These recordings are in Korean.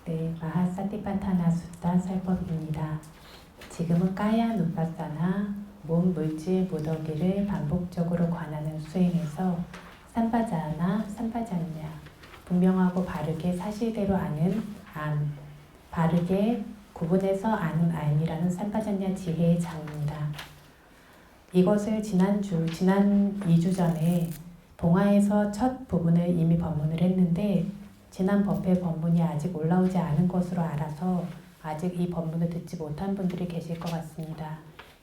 네, 마하사티파타나 숫다 살법입니다. 지금은 까야 누파사나 몸 물질 무더기를 반복적으로 관하는 수행에서 삼바자나 삼바자냐, 분명하고 바르게 사실대로 아는 안, 바르게 구분해서 아는 알미라는 삼바자냐 지혜의 장입니다. 이것을 지난 2주 전에 동화에서 첫 부분을 이미 법문을 했는데 지난 법회 법문이 아직 올라오지 않은 것으로 알아서 아직 이 법문을 듣지 못한 분들이 계실 것 같습니다.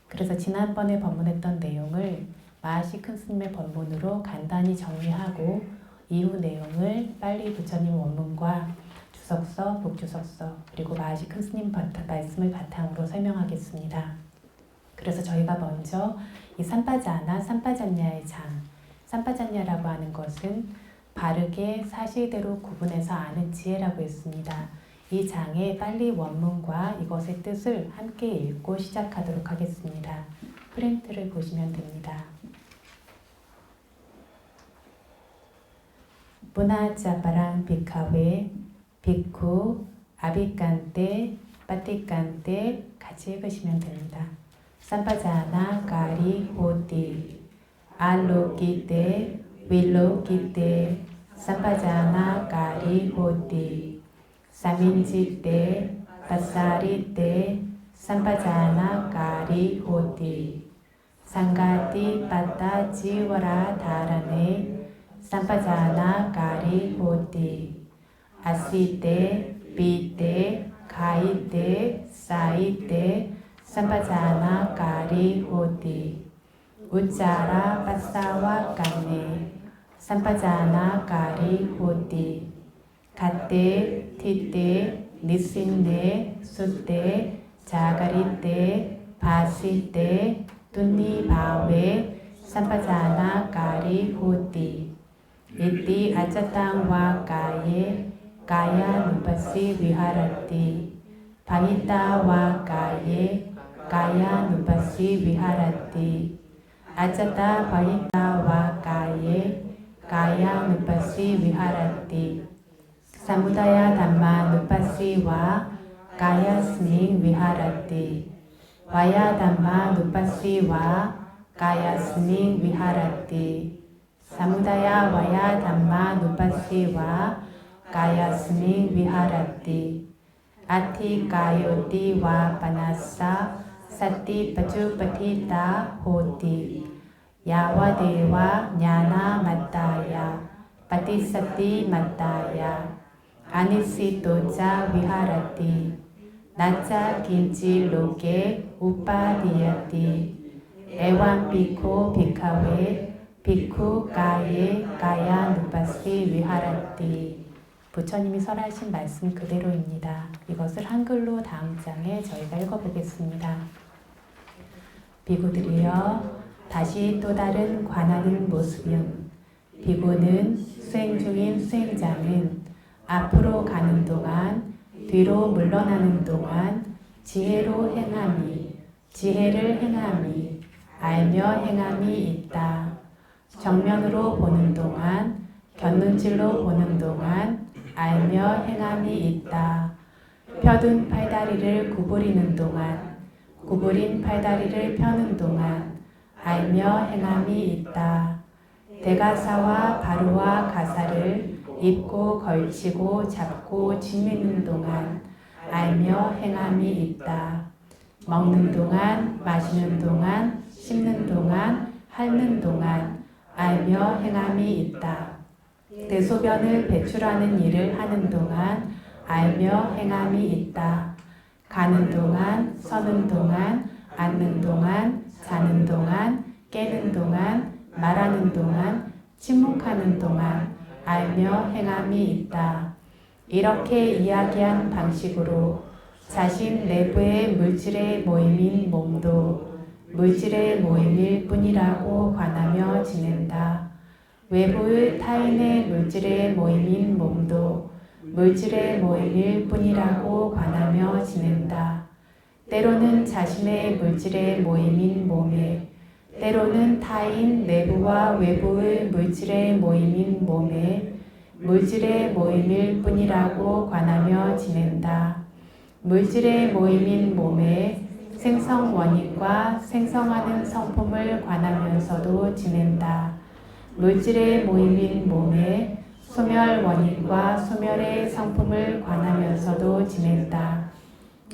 그래서 지난번에 법문했던 내용을 마하시 큰 스님의 법문으로 간단히 정리하고 이후 내용을 빨리 부처님 원문과 주석서, 복주석서 그리고 마하시 큰 스님 말씀을 바탕으로 설명하겠습니다. 그래서 저희가 먼저 이 삼바자나 삼바잔냐의 장, 삼바잔냐라고 하는 것은 바르게 사실대로 구분해서 아는 지혜라고 했습니다. 이 장의 빨리 원문과 이것의 뜻을 함께 읽고 시작하도록 하겠습니다. 프린트를 보시면 됩니다. 무나자바랑 비카웨 비쿠 아비칸테 빠티칸테 같이 읽으시면 됩니다. 삼바자나 가리 호티 알로키테 윌로키테 삼바자나 가리 호티 사민지테 바사리테 삼바자나 가리 호티 상가티 빠타 지와라 다라네 삼바자나 가리 호티 아시테 비테 가이테 사이테 삼바자나 가리 호티 우짜라 빠사와 까네 삼바자나 가리 호티 가테 티테 니신데 수테 자가리테 바시테 뚜니 바웨 삼바자나 가리 호티 이티 아짜탕와 가예 가야 누파시 위하라티 바니타와 가예 가야 누파시 위하라티 아짜타 바니타와 가예 가야 누파시 위하라티 사무다야 담마 누파시와 가야스닝 위하라티 와야 담마 누파시와 가야스닝 위하라티 사무다야 와야 담마 누파시와 가야스닝 위하라티 아티 가요티와 파나사 사티 파주파티타 호티 야와데와 냐나 마타야 파티사티 마타야 아니시토자 위하라티 나차 긴치 로게 우파디야티 에완 비코 비카웨 비쿠 가예 가야 누파시 위하라티. 부처님이 설하신 말씀 그대로입니다. 이것을 한글로 다음 장에 저희가 읽어보겠습니다. 비구들이여 다시 또 다른 관하는 모습은 비구는 수행 중인 수행자는 앞으로 가는 동안 뒤로 물러나는 동안 지혜로 행함이 지혜를 행함이 알며 행함이 있다. 정면으로 보는 동안 곁눈질로 보는 동안 알며 행함이 있다. 펴둔 팔다리를 구부리는 동안 구부린 팔다리를 펴는 동안 알며 행함이 있다. 대가사와 바루와 가사를 입고 걸치고 잡고 지니는 동안 알며 행함이 있다. 먹는 동안 마시는 동안 씹는 동안 핥는 동안 알며 행함이 있다. 대소변을 배출하는 일을 하는 동안 알며 행함이 있다. 가는 동안, 서는 동안, 앉는 동안, 자는 동안, 깨는 동안, 말하는 동안, 침묵하는 동안 알며 행함이 있다. 이렇게 이야기한 방식으로 자신 내부의 물질의 모임인 몸도 물질의 모임일 뿐이라고 관하며 지낸다. 외부의 타인의 물질의 모임인 몸도 물질의 모임일 뿐이라고 관하며 지낸다. 때로는 자신의 물질의 모임인 몸에, 때로는 타인 내부와 외부의 물질의 모임인 몸에 물질의 모임일 뿐이라고 관하며 지낸다. 물질의 모임인 몸에 생성 원인과 생성하는 성품을 관하면서도 지낸다. 물질의 모임인 몸에 소멸 원인과 소멸의 성품을 관하면서도 지낸다.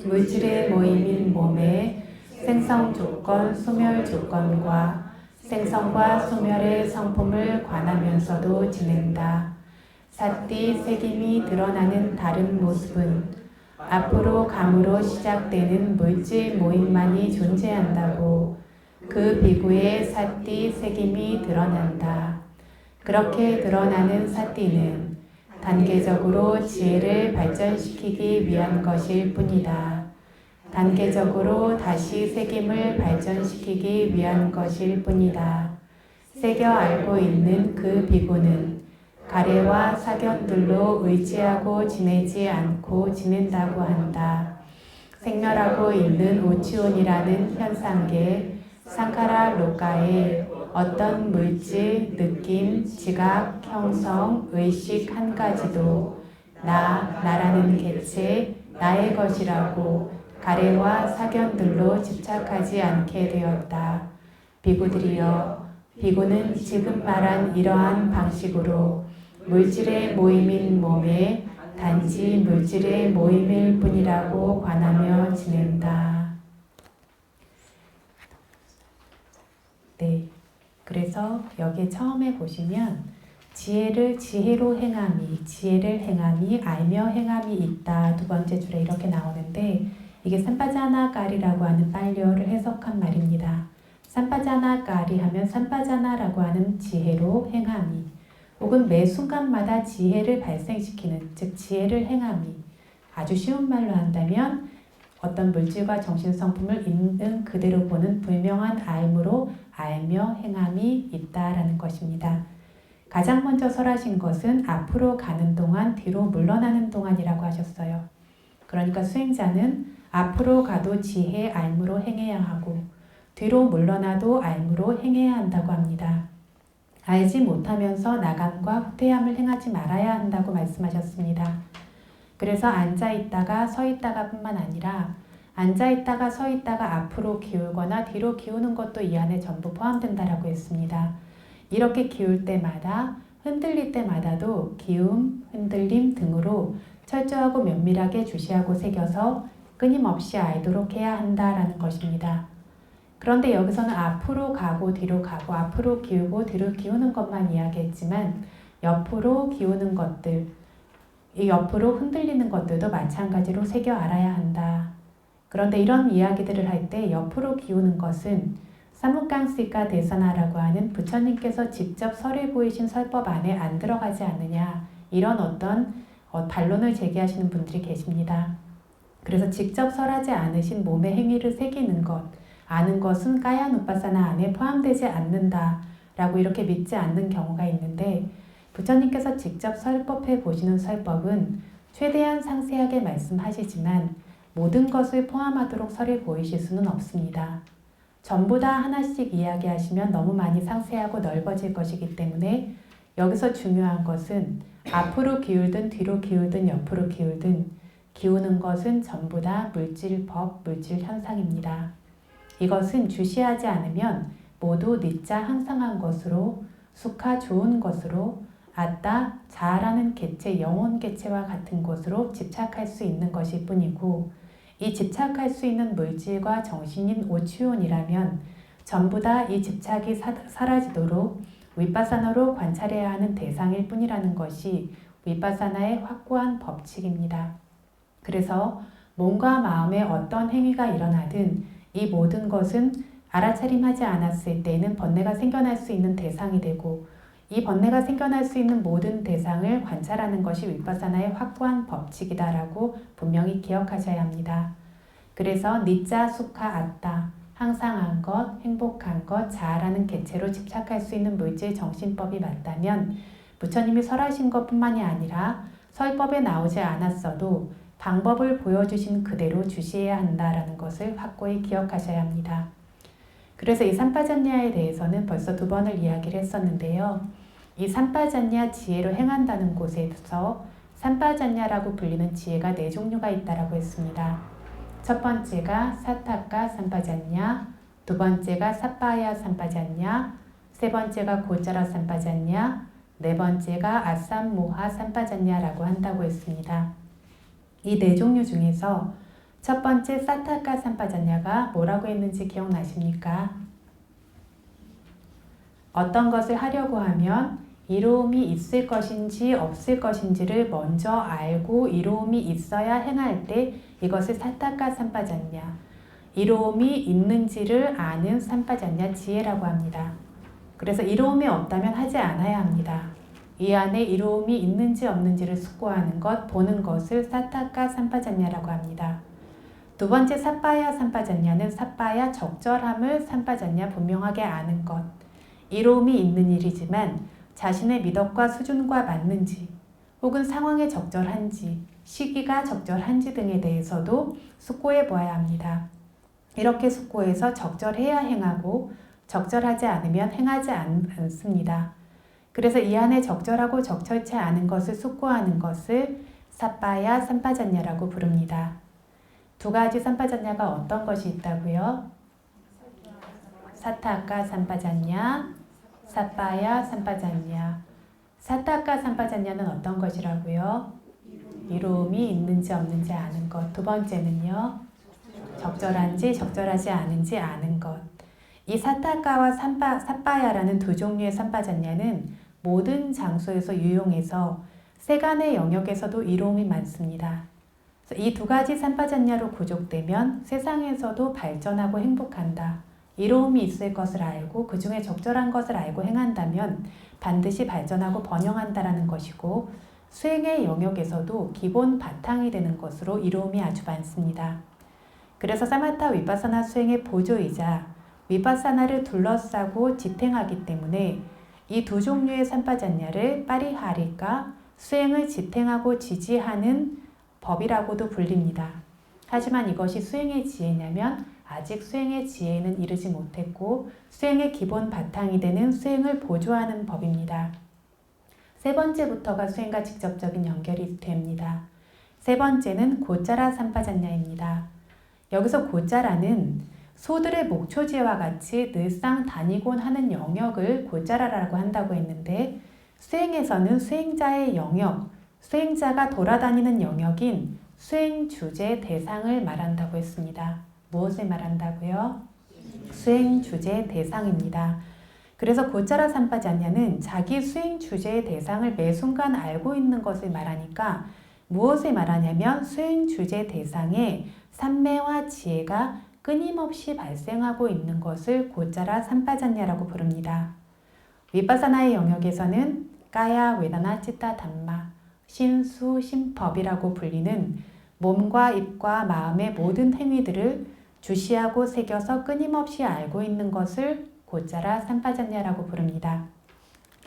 물질의 모임인 몸에 생성 조건, 소멸 조건과 생성과 소멸의 성품을 관하면서도 지낸다. 삿띠 색임이 드러나는 다른 모습은 앞으로 감으로 시작되는 물질 모임만이 존재한다고 그 비구의 삿띠 색임이 드러난다. 그렇게 드러나는 삿띠는 단계적으로 지혜를 발전시키기 위한 것일 뿐이다. 단계적으로 다시 색임을 발전시키기 위한 것일 뿐이다. 새겨 알고 있는 그 비구는 가래와 사견들로 의지하고 지내지 않고 지낸다고 한다. 생멸하고 있는 오치온이라는 현상계 상카라 로카의 어떤 물질, 느낌, 지각, 형성, 의식 한 가지도 나라는 개체, 나의 것이라고 가래와 사견들로 집착하지 않게 되었다. 비구들이여, 비구는 지금 말한 이러한 방식으로 물질의 모임인 몸에 단지 물질의 모임일 뿐이라고 관하며 지낸다. 네, 그래서 여기 처음에 보시면 지혜로 행함이 알며 행함이 있다. 두 번째 줄에 이렇게 나오는데 이게 삼바자나까리라고 하는 빨려를 해석한 말입니다. 삼바자나까리 하면 삼바자나라고 하는 지혜로 행함이 혹은 매 순간마다 지혜를 발생시키는, 즉 지혜를 행함이 아주 쉬운 말로 한다면 어떤 물질과 정신 성품을 있는 그대로 보는 불명한 알므로 알며 행함이 있다라는 것입니다. 가장 먼저 설하신 것은 앞으로 가는 동안 뒤로 물러나는 동안이라고 하셨어요. 그러니까 수행자는 앞으로 가도 지혜 알므로 행해야 하고 뒤로 물러나도 알므로 행해야 한다고 합니다. 알지 못하면서 나감과 후퇴함을 행하지 말아야 한다고 말씀하셨습니다. 그래서 앉아있다가 서있다가 뿐만 아니라 앉아있다가 서있다가 앞으로 기울거나 뒤로 기우는 것도 이 안에 전부 포함된다라고 했습니다. 이렇게 기울 때마다 흔들릴 때마다도 기움, 흔들림 등으로 철저하고 면밀하게 주시하고 새겨서 끊임없이 알도록 해야 한다라는 것입니다. 그런데 여기서는 앞으로 가고 뒤로 가고 앞으로 기우고 뒤로 기우는 것만 이야기했지만 옆으로 기우는 것들, 이 옆으로 흔들리는 것들도 마찬가지로 새겨 알아야 한다. 그런데 이런 이야기들을 할 때 옆으로 기우는 것은 사무깡시카 대사나라고 하는 부처님께서 직접 설해 보이신 설법 안에 안 들어가지 않느냐 이런 어떤 반론을 제기하시는 분들이 계십니다. 그래서 직접 설하지 않으신 몸의 행위를 새기는 것, 아는 것은 까야누빠사나 안에 포함되지 않는다 라고 이렇게 믿지 않는 경우가 있는데 부처님께서 직접 설법해 보시는 설법은 최대한 상세하게 말씀하시지만 모든 것을 포함하도록 설해 보이실 수는 없습니다. 전부 다 하나씩 이야기하시면 너무 많이 상세하고 넓어질 것이기 때문에 여기서 중요한 것은 앞으로 기울든 뒤로 기울든 옆으로 기울든 기우는 것은 전부 다 물질법, 물질 현상입니다. 이것은 주시하지 않으면 모두 니짜 항상한 것으로 수카 좋은 것으로 아따 자아라는 개체 영혼 개체와 같은 것으로 집착할 수 있는 것일 뿐이고 이 집착할 수 있는 물질과 정신인 오치온이라면 전부 다 이 집착이 사라지도록 윗바사나로 관찰해야 하는 대상일 뿐이라는 것이 윗바사나의 확고한 법칙입니다. 그래서 몸과 마음에 어떤 행위가 일어나든 이 모든 것은 알아차림하지 않았을 때에는 번뇌가 생겨날 수 있는 대상이 되고 이 번뇌가 생겨날 수 있는 모든 대상을 관찰하는 것이 윗바사나의 확고한 법칙이다라고 분명히 기억하셔야 합니다. 그래서 니짜 수카 아따 항상한 것, 행복한 것, 자아라는 개체로 집착할 수 있는 물질 정신법이 맞다면 부처님이 설하신 것뿐만이 아니라 설법에 나오지 않았어도 방법을 보여주신 그대로 주시해야 한다라는 것을 확고히 기억하셔야 합니다. 그래서 이 삼파전야에 대해서는 벌써 2번을 이야기를 했었는데요. 이 삼파자냐 지혜로 행한다는 곳에서 삼파자냐라고 불리는 지혜가 네 종류가 있다라고 했습니다. 첫 번째가 사타카 삼파자냐, 두 번째가 사빠야 삼파자냐, 세 번째가 고짜라 삼파자냐, 네 번째가 아삼모하 삼파자냐라고 한다고 했습니다. 이 네 종류 중에서 첫 번째 사타카 삼파자냐가 뭐라고 했는지 기억나십니까? 어떤 것을 하려고 하면 이로움이 있을 것인지 없을 것인지를 먼저 알고 이로움이 있어야 행할 때 이것을 사타카 삼파자냐, 이로움이 있는지를 아는 삼파자냐 지혜라고 합니다. 그래서 이로움이 없다면 하지 않아야 합니다. 이 안에 이로움이 있는지 없는지를 숙고하는 것, 보는 것을 사타카 삼파자냐라고 합니다. 두 번째 사빠야 삼파자냐는 사빠야 적절함을 삼파자냐 분명하게 아는 것. 이로움이 있는 일이지만 자신의 미덕과 수준과 맞는지 혹은 상황에 적절한지 시기가 적절한지 등에 대해서도 숙고해 보아야 합니다. 이렇게 숙고해서 적절해야 행하고 적절하지 않으면 행하지 않습니다. 그래서 이 안에 적절하고 적절치 않은 것을 숙고하는 것을 사빠야 삼파자냐라고 부릅니다. 두 가지 삼파자냐가 어떤 것이 있다고요? 사타카 삼파자냐, 사빠야 삼파자냐. 사타카 삼파자냐는 어떤 것이라고요? 이로움이 있는지 없는지 아는 것. 두 번째는요, 적절한지 적절하지 않은지 아는 것. 이 사타카와 사빠야라는 두 종류의 삼파자냐는 모든 장소에서 유용해서 세간의 영역에서도 이로움이 많습니다. 이 두 가지 삼파자냐로 구족되면 세상에서도 발전하고 행복한다. 이로움이 있을 것을 알고 그 중에 적절한 것을 알고 행한다면 반드시 발전하고 번영한다라는 것이고 수행의 영역에서도 기본 바탕이 되는 것으로 이로움이 아주 많습니다. 그래서 사마타 위파사나 수행의 보조이자 위파사나를 둘러싸고 지탱하기 때문에 이 두 종류의 삼파자냐를 파리하리가 수행을 지탱하고 지지하는 법이라고도 불립니다. 하지만 이것이 수행의 지혜냐면 아직 수행의 지혜에는 이르지 못했고 수행의 기본 바탕이 되는 수행을 보조하는 법입니다. 세 번째부터가 수행과 직접적인 연결이 됩니다. 세 번째는 고짜라 삼파자냐입니다. 여기서 고짜라는 소들의 목초지와 같이 늘상 다니곤 하는 영역을 고짜라라고 한다고 했는데 수행에서는 수행자의 영역, 수행자가 돌아다니는 영역인 수행 주제 대상을 말한다고 했습니다. 무엇을 말한다고요? 수행 주제 대상입니다. 그래서 고짜라 삼파자냐는 자기 수행 주제의 대상을 매 순간 알고 있는 것을 말하니까 무엇을 말하냐면 수행 주제 대상에 삼매와 지혜가 끊임없이 발생하고 있는 것을 고짜라 삼파자냐라고 부릅니다. 위파사나의 영역에서는 까야, 웨다나, 치타, 담마, 신수, 신법이라고 불리는 몸과 입과 마음의 모든 행위들을 주시하고 새겨서 끊임없이 알고 있는 것을 고짜라 삼파자냐라고 부릅니다.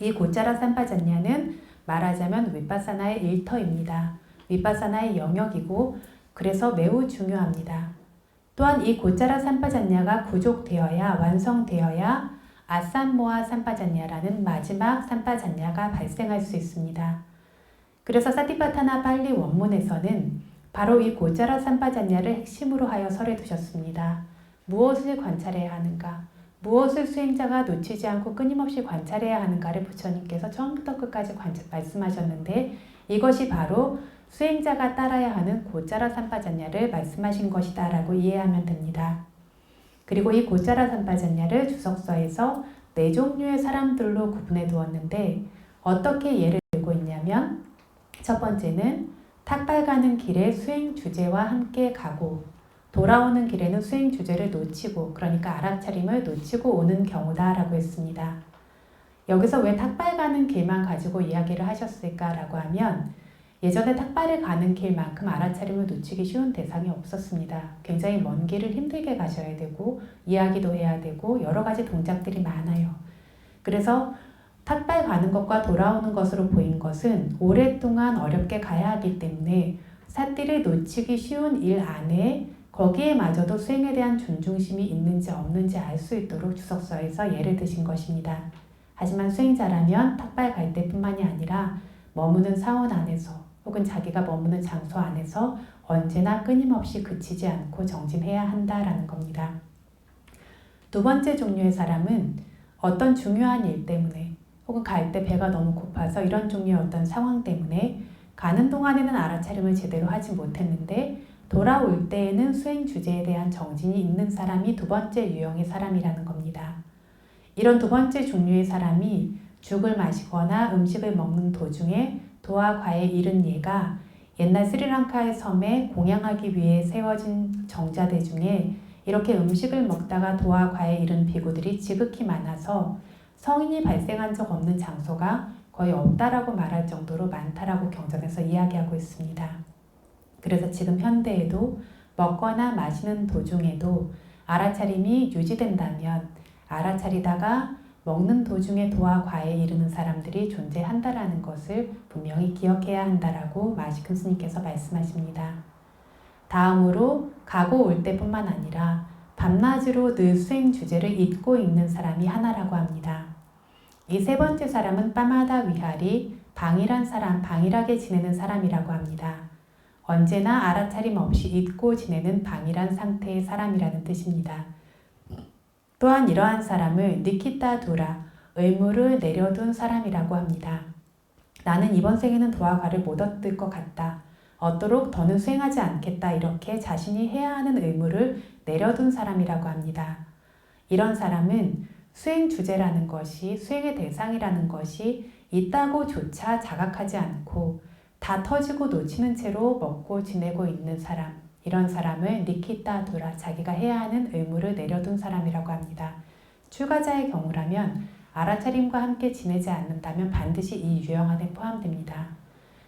이 고짜라 삼파자냐는 말하자면 위파사나의 일터입니다. 위파사나의 영역이고 그래서 매우 중요합니다. 또한 이 고짜라 삼파자냐가 구족되어야 완성되어야 아삼모하 삼파자냐라는 마지막 삼파자냐가 발생할 수 있습니다. 그래서 사티파타나 팔리 원문에서는 바로 이 고짜라 삼파자냐를 핵심으로 하여 설해 두셨습니다. 무엇을 관찰해야 하는가? 무엇을 수행자가 놓치지 않고 끊임없이 관찰해야 하는가를 부처님께서 처음부터 끝까지 말씀하셨는데 이것이 바로 수행자가 따라야 하는 고짜라 삼파자냐를 말씀하신 것이다 라고 이해하면 됩니다. 그리고 이 고짜라 삼파자냐를 주석서에서 네 종류의 사람들로 구분해 두었는데 어떻게 예를 들고 있냐면 첫 번째는 탁발 가는 길에 수행 주제와 함께 가고 돌아오는 길에는 수행 주제를 놓치고 그러니까 알아차림을 놓치고 오는 경우다 라고 했습니다. 여기서 왜 탁발 가는 길만 가지고 이야기를 하셨을까라고 하면 예전에 탁발을 가는 길만큼 알아차림을 놓치기 쉬운 대상이 없었습니다. 굉장히 먼 길을 힘들게 가셔야 되고 이야기도 해야 되고 여러 가지 동작들이 많아요. 그래서 탁발 가는 것과 돌아오는 것으로 보인 것은 오랫동안 어렵게 가야 하기 때문에 사띠를 놓치기 쉬운 일 안에 거기에마저도 수행에 대한 존중심이 있는지 없는지 알 수 있도록 주석서에서 예를 드신 것입니다. 하지만 수행자라면 탁발 갈 때뿐만이 아니라 머무는 사원 안에서 혹은 자기가 머무는 장소 안에서 언제나 끊임없이 그치지 않고 정진해야 한다라는 겁니다. 두 번째 종류의 사람은 어떤 중요한 일 때문에 혹은 갈 때 배가 너무 고파서 이런 종류의 어떤 상황 때문에 가는 동안에는 알아차림을 제대로 하지 못했는데 돌아올 때에는 수행 주제에 대한 정진이 있는 사람이 두 번째 유형의 사람이라는 겁니다. 이런 두 번째 종류의 사람이 죽을 마시거나 음식을 먹는 도중에 도와 과에 이른 예가 옛날 스리랑카의 섬에 공양하기 위해 세워진 정자대 중에 이렇게 음식을 먹다가 도와 과에 이른 비구들이 지극히 많아서 성인이 발생한 적 없는 장소가 거의 없다라고 말할 정도로 많다라고 경전에서 이야기하고 있습니다. 그래서 지금 현대에도 먹거나 마시는 도중에도 알아차림이 유지된다면 알아차리다가 먹는 도중에 도와 과에 이르는 사람들이 존재한다라는 것을 분명히 기억해야 한다라고 마시큰 스님께서 말씀하십니다. 다음으로 가고 올 때뿐만 아니라 밤낮으로 늘 수행 주제를 잊고 있는 사람이 하나라고 합니다. 이 세 번째 사람은 빠마다 위하리, 방일하게 지내는 사람이라고 합니다. 언제나 알아차림 없이 잊고 지내는 방일한 상태의 사람이라는 뜻입니다. 또한 이러한 사람을 니키타 두라, 의무를 내려둔 사람이라고 합니다. 나는 이번 생에는 도와 과를 못 얻을 것 같다. 얻도록 더는 수행하지 않겠다. 이렇게 자신이 해야 하는 의무를 내려둔 사람이라고 합니다. 이런 사람은 수행 주제라는 것이, 수행의 대상이라는 것이 있다고조차 자각하지 않고 다 터지고 놓치는 채로 먹고 지내고 있는 사람, 이런 사람을 니키타 두라, 자기가 해야 하는 의무를 내려둔 사람이라고 합니다. 출가자의 경우라면 알아차림과 함께 지내지 않는다면 반드시 이 유형 안에 포함됩니다.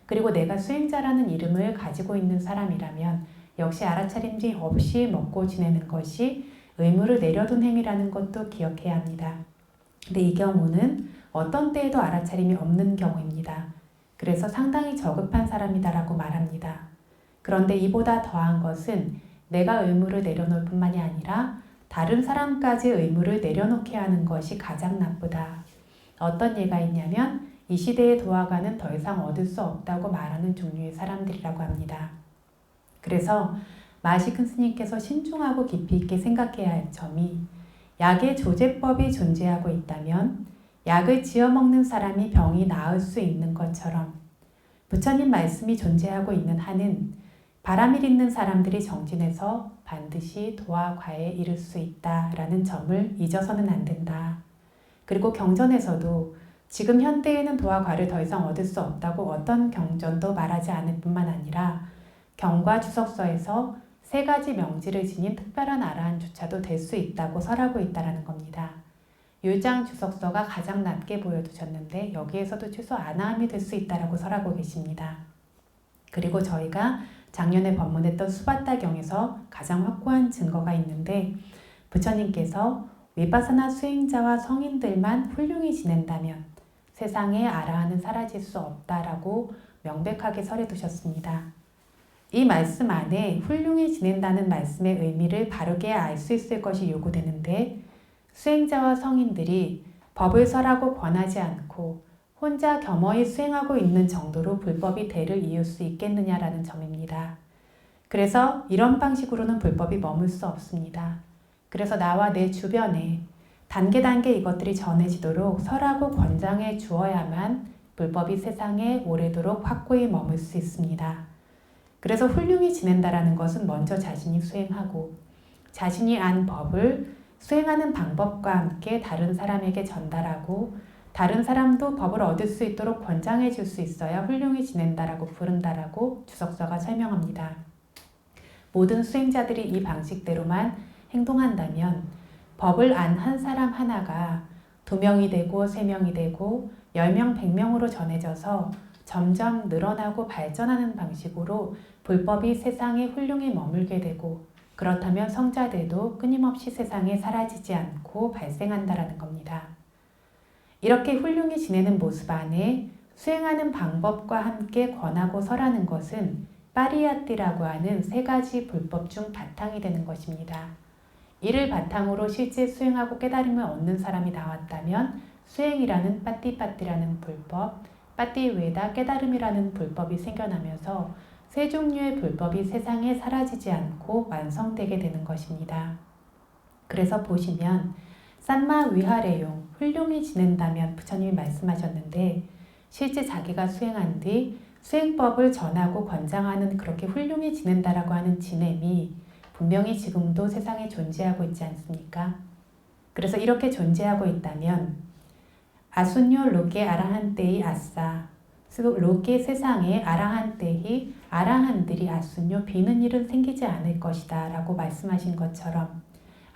그리고 내가 수행자라는 이름을 가지고 있는 사람이라면 역시 알아차림이 없이 먹고 지내는 것이 의무를 내려둔 행위라는 것도 기억해야 합니다. 근데 이 경우는 어떤 때에도 알아차림이 없는 경우입니다. 그래서 상당히 저급한 사람이다라고 말합니다. 그런데 이보다 더한 것은 내가 의무를 내려놓을 뿐만이 아니라 다른 사람까지 의무를 내려놓게 하는 것이 가장 나쁘다. 어떤 예가 있냐면 이 시대의 도화가는 더 이상 얻을 수 없다고 말하는 종류의 사람들이라고 합니다. 그래서 마시큰 스님께서 신중하고 깊이 있게 생각해야 할 점이 약의 조제법이 존재하고 있다면 약을 지어 먹는 사람이 병이 나을 수 있는 것처럼 부처님 말씀이 존재하고 있는 한은 바람일 있는 사람들이 정진해서 반드시 도와 과에 이를 수 있다라는 점을 잊어서는 안 된다. 그리고 경전에서도 지금 현대에는 도와 과를 더 이상 얻을 수 없다고 어떤 경전도 말하지 않을 뿐만 아니라 경과 주석서에서 세 가지 명지를 지닌 특별한 아라한조차도 될 수 있다고 설하고 있다는 겁니다. 율장 주석서가 가장 낮게 보여두셨는데 여기에서도 최소 아나함이 될 수 있다고 설하고 계십니다. 그리고 저희가 작년에 법문했던 수바타경에서 가장 확고한 증거가 있는데 부처님께서 위파사나 수행자와 성인들만 훌륭히 지낸다면 세상에 아라한은 사라질 수 없다라고 명백하게 설해두셨습니다. 이 말씀 안에 훌륭히 지낸다는 말씀의 의미를 바르게 알 수 있을 것이 요구되는데 수행자와 성인들이 법을 설하고 권하지 않고 혼자 겸허히 수행하고 있는 정도로 불법이 대를 이을 수 있겠느냐라는 점입니다. 그래서 이런 방식으로는 불법이 머물 수 없습니다. 그래서 나와 내 주변에 단계 이것들이 전해지도록 설하고 권장해 주어야만 불법이 세상에 오래도록 확고히 머물 수 있습니다. 그래서 훌륭히 지낸다라는 것은 먼저 자신이 수행하고 자신이 안 법을 수행하는 방법과 함께 다른 사람에게 전달하고 다른 사람도 법을 얻을 수 있도록 권장해 줄 수 있어야 훌륭히 지낸다라고 부른다라고 주석서가 설명합니다. 모든 수행자들이 이 방식대로만 행동한다면 법을 안 한 사람 하나가 2명이 되고 3명이 되고 10명, 100명으로 전해져서 점점 늘어나고 발전하는 방식으로 불법이 세상에 훌륭히 머물게 되고 그렇다면 성자들도 끊임없이 세상에 사라지지 않고 발생한다라는 겁니다. 이렇게 훌륭히 지내는 모습 안에 수행하는 방법과 함께 권하고 설하는 것은 파리야띠라고 하는 3가지 불법 중 바탕이 되는 것입니다. 이를 바탕으로 실제 수행하고 깨달음을 얻는 사람이 나왔다면 수행이라는 빠띠빠띠라는 불법, 빠띠 외에다 깨달음이라는 불법이 생겨나면서 세 종류의 불법이 세상에 사라지지 않고 완성되게 되는 것입니다. 그래서 보시면 삼마 위하래용, 훌륭히 지낸다면 부처님이 말씀하셨는데 실제 자기가 수행한 뒤 수행법을 전하고 권장하는 그렇게 훌륭히 지낸다라고 하는 지냄이 분명히 지금도 세상에 존재하고 있지 않습니까? 그래서 이렇게 존재하고 있다면 아순요 로게 아라한테이 아싸, 로게 세상에 아라한테이 아라한들이 아순요 비는 일은 생기지 않을 것이다 라고 말씀하신 것처럼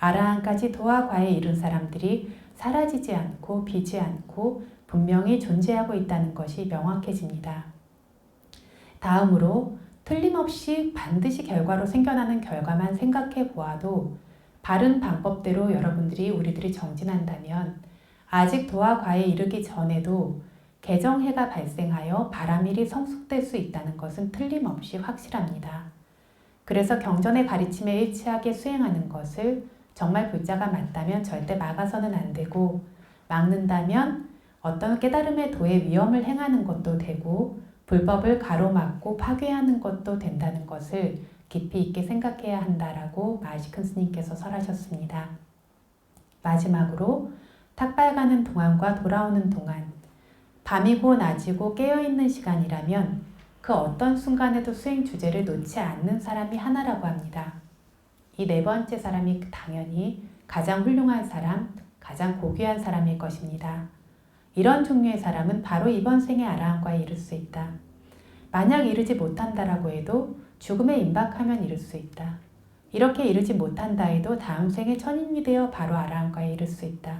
아라한까지 도화과에 이른 사람들이 사라지지 않고 비지 않고 분명히 존재하고 있다는 것이 명확해집니다. 다음으로 틀림없이 반드시 결과로 생겨나는 결과만 생각해 보아도 바른 방법대로 여러분들이 우리들이 정진한다면 아직 도화과에 이르기 전에도 개정해가 발생하여 바람일이 성숙될 수 있다는 것은 틀림없이 확실합니다. 그래서 경전의 가르침에 일치하게 수행하는 것을 정말 불자가 맞다면 절대 막아서는 안 되고 막는다면 어떤 깨달음의 도의 위험을 행하는 것도 되고 불법을 가로막고 파괴하는 것도 된다는 것을 깊이 있게 생각해야 한다라고 마하시큰 스님께서 설하셨습니다. 마지막으로 탁발 가는 동안과 돌아오는 동안 밤이고 낮이고 깨어있는 시간이라면 그 어떤 순간에도 수행 주제를 놓지 않는 사람이 하나라고 합니다. 이 네 번째 사람이 당연히 가장 훌륭한 사람, 가장 고귀한 사람일 것입니다. 이런 종류의 사람은 바로 이번 생의 아라한과에 이를 수 있다. 만약 이르지 못한다라고 해도 죽음에 임박하면 이룰 수 있다. 이렇게 이르지 못한다 해도 다음 생에 천인이 되어 바로 아라한과에 이를 수 있다.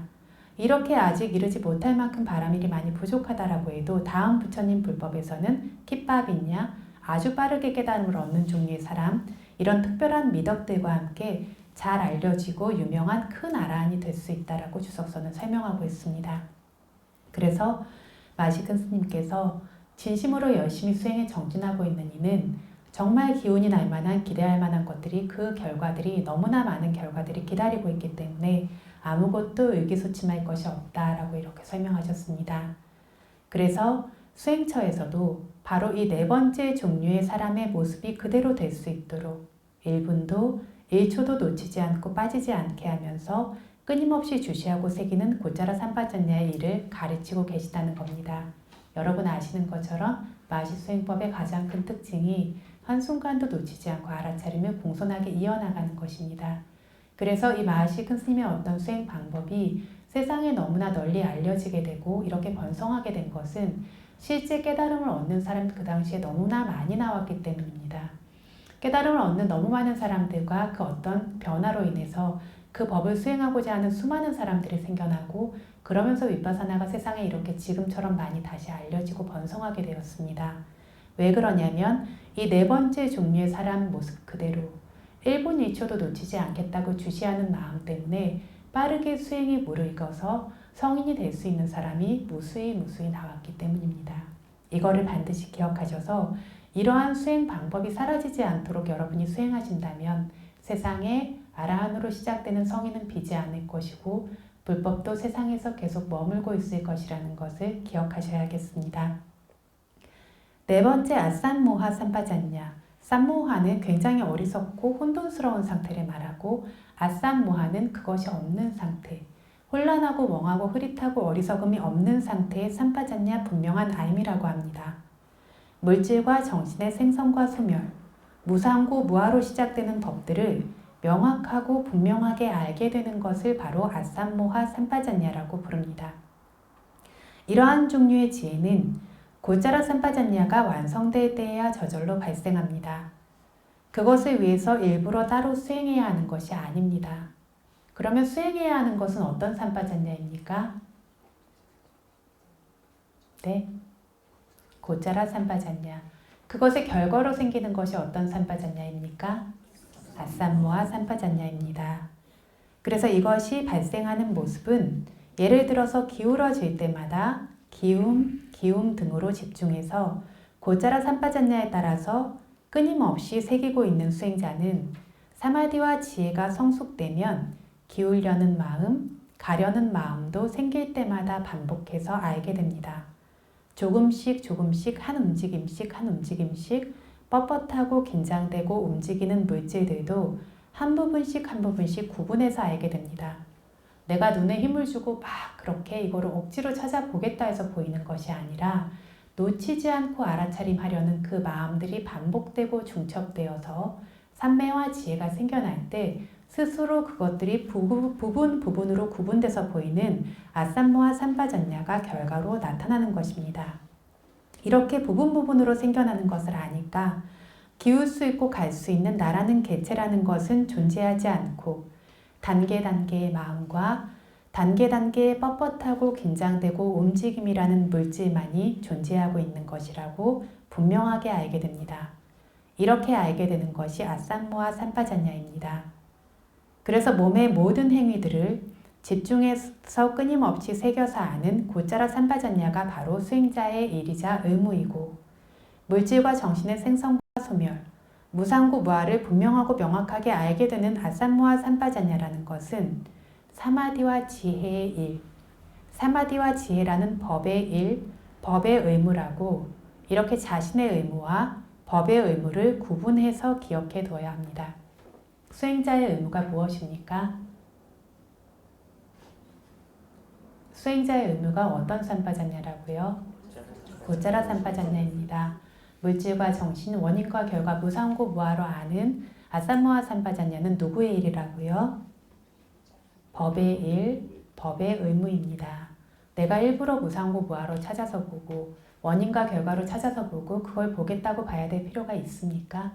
이렇게 아직 이르지 못할 만큼 바람일이 많이 부족하다라고 해도 다음 부처님 불법에서는 kit밥이냐 아주 빠르게 깨달음을 얻는 종류의 사람, 이런 특별한 미덕들과 함께 잘 알려지고 유명한 큰 아라한이 될 수 있다라고 주석서는 설명하고 있습니다. 그래서 마하시큰 스님께서 진심으로 열심히 수행에 정진하고 있는 이는 정말 기운이 날 만한 기대할 만한 것들이 그 결과들이 너무나 많은 결과들이 기다리고 있기 때문에 아무것도 의기소침할 것이 없다라고 이렇게 설명하셨습니다. 그래서 수행처에서도 바로 이 네 번째 종류의 사람의 모습이 그대로 될 수 있도록 1분도 1초도 놓치지 않고 빠지지 않게 하면서 끊임없이 주시하고 새기는 고짜라 삼바전야의 일을 가르치고 계시다는 겁니다. 여러분 아시는 것처럼 마하시 수행법의 가장 큰 특징이 한순간도 놓치지 않고 알아차림을 공손하게 이어나가는 것입니다. 그래서 이 마하시큰 스님의 어떤 수행 방법이 세상에 너무나 널리 알려지게 되고 이렇게 번성하게 된 것은 실제 깨달음을 얻는 사람 그 당시에 너무나 많이 나왔기 때문입니다. 깨달음을 얻는 너무 많은 사람들과 그 어떤 변화로 인해서 그 법을 수행하고자 하는 수많은 사람들이 생겨나고 그러면서 윗바사나가 세상에 이렇게 지금처럼 많이 다시 알려지고 번성하게 되었습니다. 왜 그러냐면 이 네 번째 종류의 사람 모습 그대로 1분 1초도 놓치지 않겠다고 주시하는 마음 때문에 빠르게 수행이 무르익어서 성인이 될 수 있는 사람이 무수히 나왔기 때문입니다. 이거를 반드시 기억하셔서 이러한 수행 방법이 사라지지 않도록 여러분이 수행하신다면 세상에 아라한으로 시작되는 성인은 비지 않을 것이고 불법도 세상에서 계속 머물고 있을 것이라는 것을 기억하셔야겠습니다. 네 번째 아산모하 삼바잔냐. 산모하는 굉장히 어리석고 혼돈스러운 상태를 말하고 아산모하는 그것이 없는 상태, 혼란하고 멍하고 흐릿하고 어리석음이 없는 상태의 삼바잔냐 분명한 알미라고 합니다. 물질과 정신의 생성과 소멸, 무상고 무아로 시작되는 법들을 명확하고 분명하게 알게 되는 것을 바로 아산모하 삼바잔냐라고 부릅니다. 이러한 종류의 지혜는 고짜라 삼바잔냐가 완성될 때에야 저절로 발생합니다. 그것을 위해서 일부러 따로 수행해야 하는 것이 아닙니다. 그러면 수행해야 하는 것은 어떤 삼바잔냐입니까? 네, 고짜라 삼바잔냐. 그것의 결과로 생기는 것이 어떤 삼바잔냐입니까? 아산모하 삼바잔냐입니다. 그래서 이것이 발생하는 모습은 예를 들어서 기울어질 때마다 기움 등으로 집중해서 고짜라 삼바잔냐에 따라서 끊임없이 새기고 있는 수행자는 사마디와 지혜가 성숙되면 기울려는 마음, 가려는 마음도 생길 때마다 반복해서 알게 됩니다. 조금씩 조금씩 한 움직임씩 한 움직임씩 뻣뻣하고 긴장되고 움직이는 물질들도 한 부분씩 한 부분씩 구분해서 알게 됩니다. 내가 눈에 힘을 주고 막 그렇게 이거를 억지로 찾아보겠다 해서 보이는 것이 아니라 놓치지 않고 알아차림하려는 그 마음들이 반복되고 중첩되어서 삼매와 지혜가 생겨날 때 스스로 그것들이 부분으로 구분돼서 보이는 아삼모아 삼파전냐가 결과로 나타나는 것입니다. 이렇게 부분으로 생겨나는 것을 아니까 기울 수 있고 갈 수 있는 나라는 개체라는 것은 존재하지 않고 단계의 마음과 단계의 뻣뻣하고 긴장되고 움직임이라는 물질만이 존재하고 있는 것이라고 분명하게 알게 됩니다. 이렇게 알게 되는 것이 아삼모아 삼파전냐입니다. 그래서 몸의 모든 행위들을 집중해서 끊임없이 새겨서 아는 고짜라 삼파전냐가 바로 수행자의 일이자 의무이고 물질과 정신의 생성과 소멸, 무상고 무아를 분명하고 명확하게 알게 되는 아삼모아 삼파전냐라는 것은 사마디와 지혜의 일, 사마디와 지혜라는 법의 일, 법의 의무라고 이렇게 자신의 의무와 법의 의무를 구분해서 기억해 두어야 합니다. 수행자의 의무가 무엇입니까? 수행자의 의무가 어떤 삼파전냐라고요? 고짜라 삼파전냐입니다. 물질과 정신, 원인과 결과 무상고 무아로 아는 아삼모아 삼파전냐는 누구의 일이라고요? 법의 일, 법의 의무입니다. 내가 일부러 무상고 무아로 찾아서 보고 원인과 결과로 찾아서 보고 그걸 보겠다고 봐야 될 필요가 있습니까?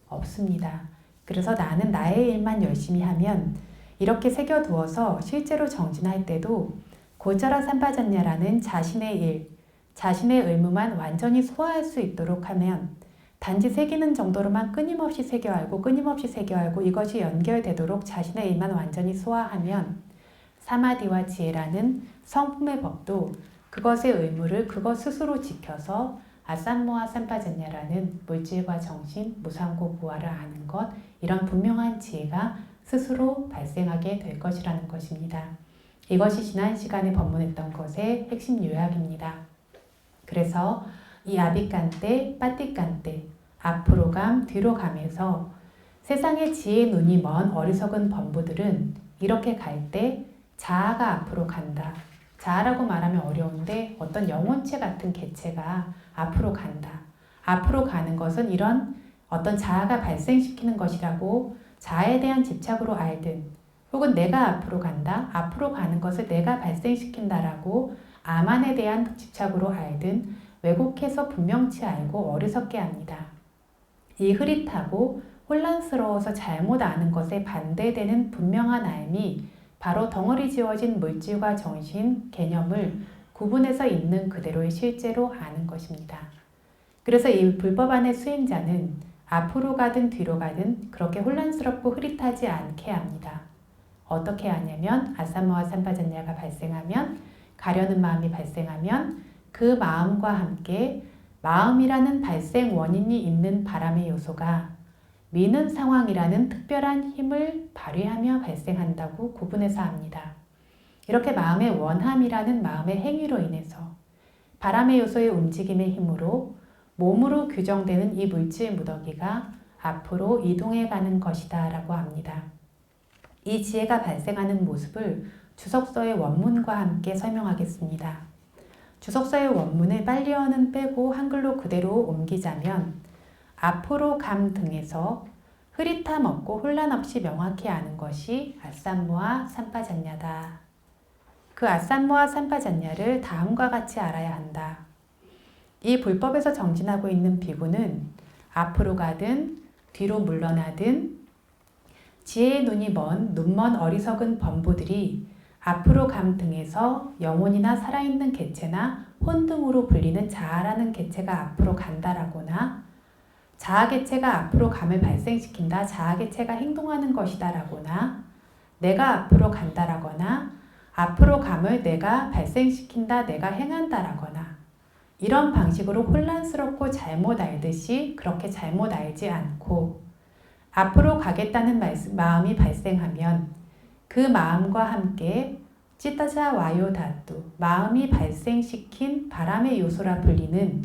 없습니다. 그래서 나는 나의 일만 열심히 하면 이렇게 새겨두어서 실제로 정진할 때도 고짜라 삼파전냐라는 자신의 일, 자신의 의무만 완전히 소화할 수 있도록 하면 단지 새기는 정도로만 끊임없이 새겨 알고 이것이 연결되도록 자신의 일만 완전히 소화하면 사마디와 지혜라는 성품의 법도 그것의 의무를 그것 스스로 지켜서 아삼모아 삼파전냐라는 물질과 정신, 무상고 무아를 아는 것, 이런 분명한 지혜가 스스로 발생하게 될 것이라는 것입니다. 이것이 지난 시간에 법문했던 것의 핵심 요약입니다. 그래서 이 아비간때, 빠띠간때, 앞으로 감, 뒤로 감에서 세상의 지혜 눈이 먼 어리석은 범부들은 이렇게 갈 때 자아가 앞으로 간다. 자아라고 말하면 어려운데 어떤 영혼체 같은 개체가 앞으로 간다. 앞으로 가는 것은 이런 어떤 자아가 발생시키는 것이라고 자아에 대한 집착으로 알든 혹은 내가 앞으로 간다. 앞으로 가는 것을 내가 발생시킨다라고 아만에 대한 집착으로 알든 왜곡해서 분명치 알고 어리석게 합니다. 이 흐릿하고 혼란스러워서 잘못 아는 것에 반대되는 분명한 알미 바로 덩어리 지어진 물질과 정신, 개념을 구분해서 있는 그대로의 실제로 아는 것입니다. 그래서 이 불법 안의 수행자는 앞으로 가든 뒤로 가든 그렇게 혼란스럽고 흐릿하지 않게 합니다. 어떻게 하냐면 아삼모아 삼파전냐가 발생하면 가려는 마음이 발생하면 그 마음과 함께 마음이라는 발생 원인이 있는 바람의 요소가 미는 상황이라는 특별한 힘을 발휘하며 발생한다고 구분해서 합니다. 이렇게 마음의 원함이라는 마음의 행위로 인해서 바람의 요소의 움직임의 힘으로 몸으로 규정되는 이 물질 무더기가 앞으로 이동해 가는 것이다 라고 합니다. 이 지혜가 발생하는 모습을 주석서의 원문과 함께 설명하겠습니다. 주석서의 원문을 빨리어는 빼고 한글로 그대로 옮기자면 앞으로 감 등에서 흐릿함 없고 혼란 없이 명확히 아는 것이 아삼모아 삼파전냐다. 그 아삼모아 삼파전냐를 다음과 같이 알아야 한다. 이 불법에서 정진하고 있는 비구는 앞으로 가든 뒤로 물러나든 지혜의 눈이 먼 눈먼 어리석은 범부들이 앞으로 감 등에서 영혼이나 살아있는 개체나 혼 등으로 불리는 자아라는 개체가 앞으로 간다라거나 자아 개체가 앞으로 감을 발생시킨다, 자아 개체가 행동하는 것이다 라거나 내가 앞으로 간다라거나 앞으로 감을 내가 발생시킨다, 내가 행한다 라거나 이런 방식으로 혼란스럽고 잘못 알듯이 그렇게 잘못 알지 않고 앞으로 가겠다는 마음이 발생하면 그 마음과 함께 찌따자 와요 다뚜, 마음이 발생시킨 바람의 요소라 불리는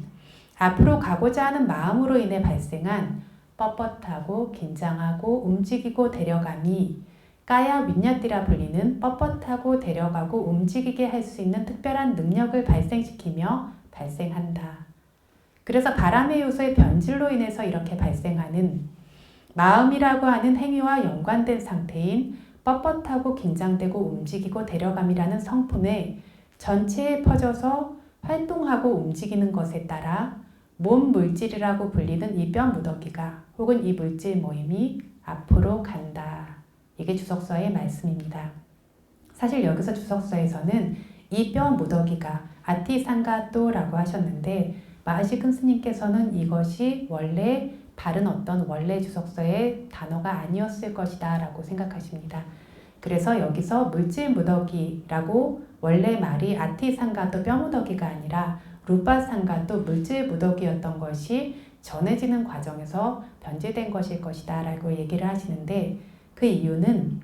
앞으로 가고자 하는 마음으로 인해 발생한 뻣뻣하고 긴장하고 움직이고 데려감이 까야 윈냐띠라 불리는 뻣뻣하고 데려가고 움직이게 할 수 있는 특별한 능력을 발생시키며 발생한다. 그래서 바람의 요소의 변질로 인해서 이렇게 발생하는 마음이라고 하는 행위와 연관된 상태인 뻣뻣하고 긴장되고 움직이고 데려감이라는 성품에 전체에 퍼져서 활동하고 움직이는 것에 따라 몸 물질이라고 불리는 이 뼈 무더기가 혹은 이 물질 모임이 앞으로 간다. 이게 주석서의 말씀입니다. 사실 여기서 주석서에서는 이 뼈 무더기가 아티상가또라고 하셨는데 마하시큰 스님께서는 이것이 원래 바른 어떤 원래 주석서의 단어가 아니었을 것이다 라고 생각하십니다. 그래서 여기서 물질 무더기라고 원래 말이 아티상가또 뼈 무더기가 아니라 루파상가또 물질 무더기였던 것이 전해지는 과정에서 변질된 것일 것이다 라고 얘기를 하시는데 그 이유는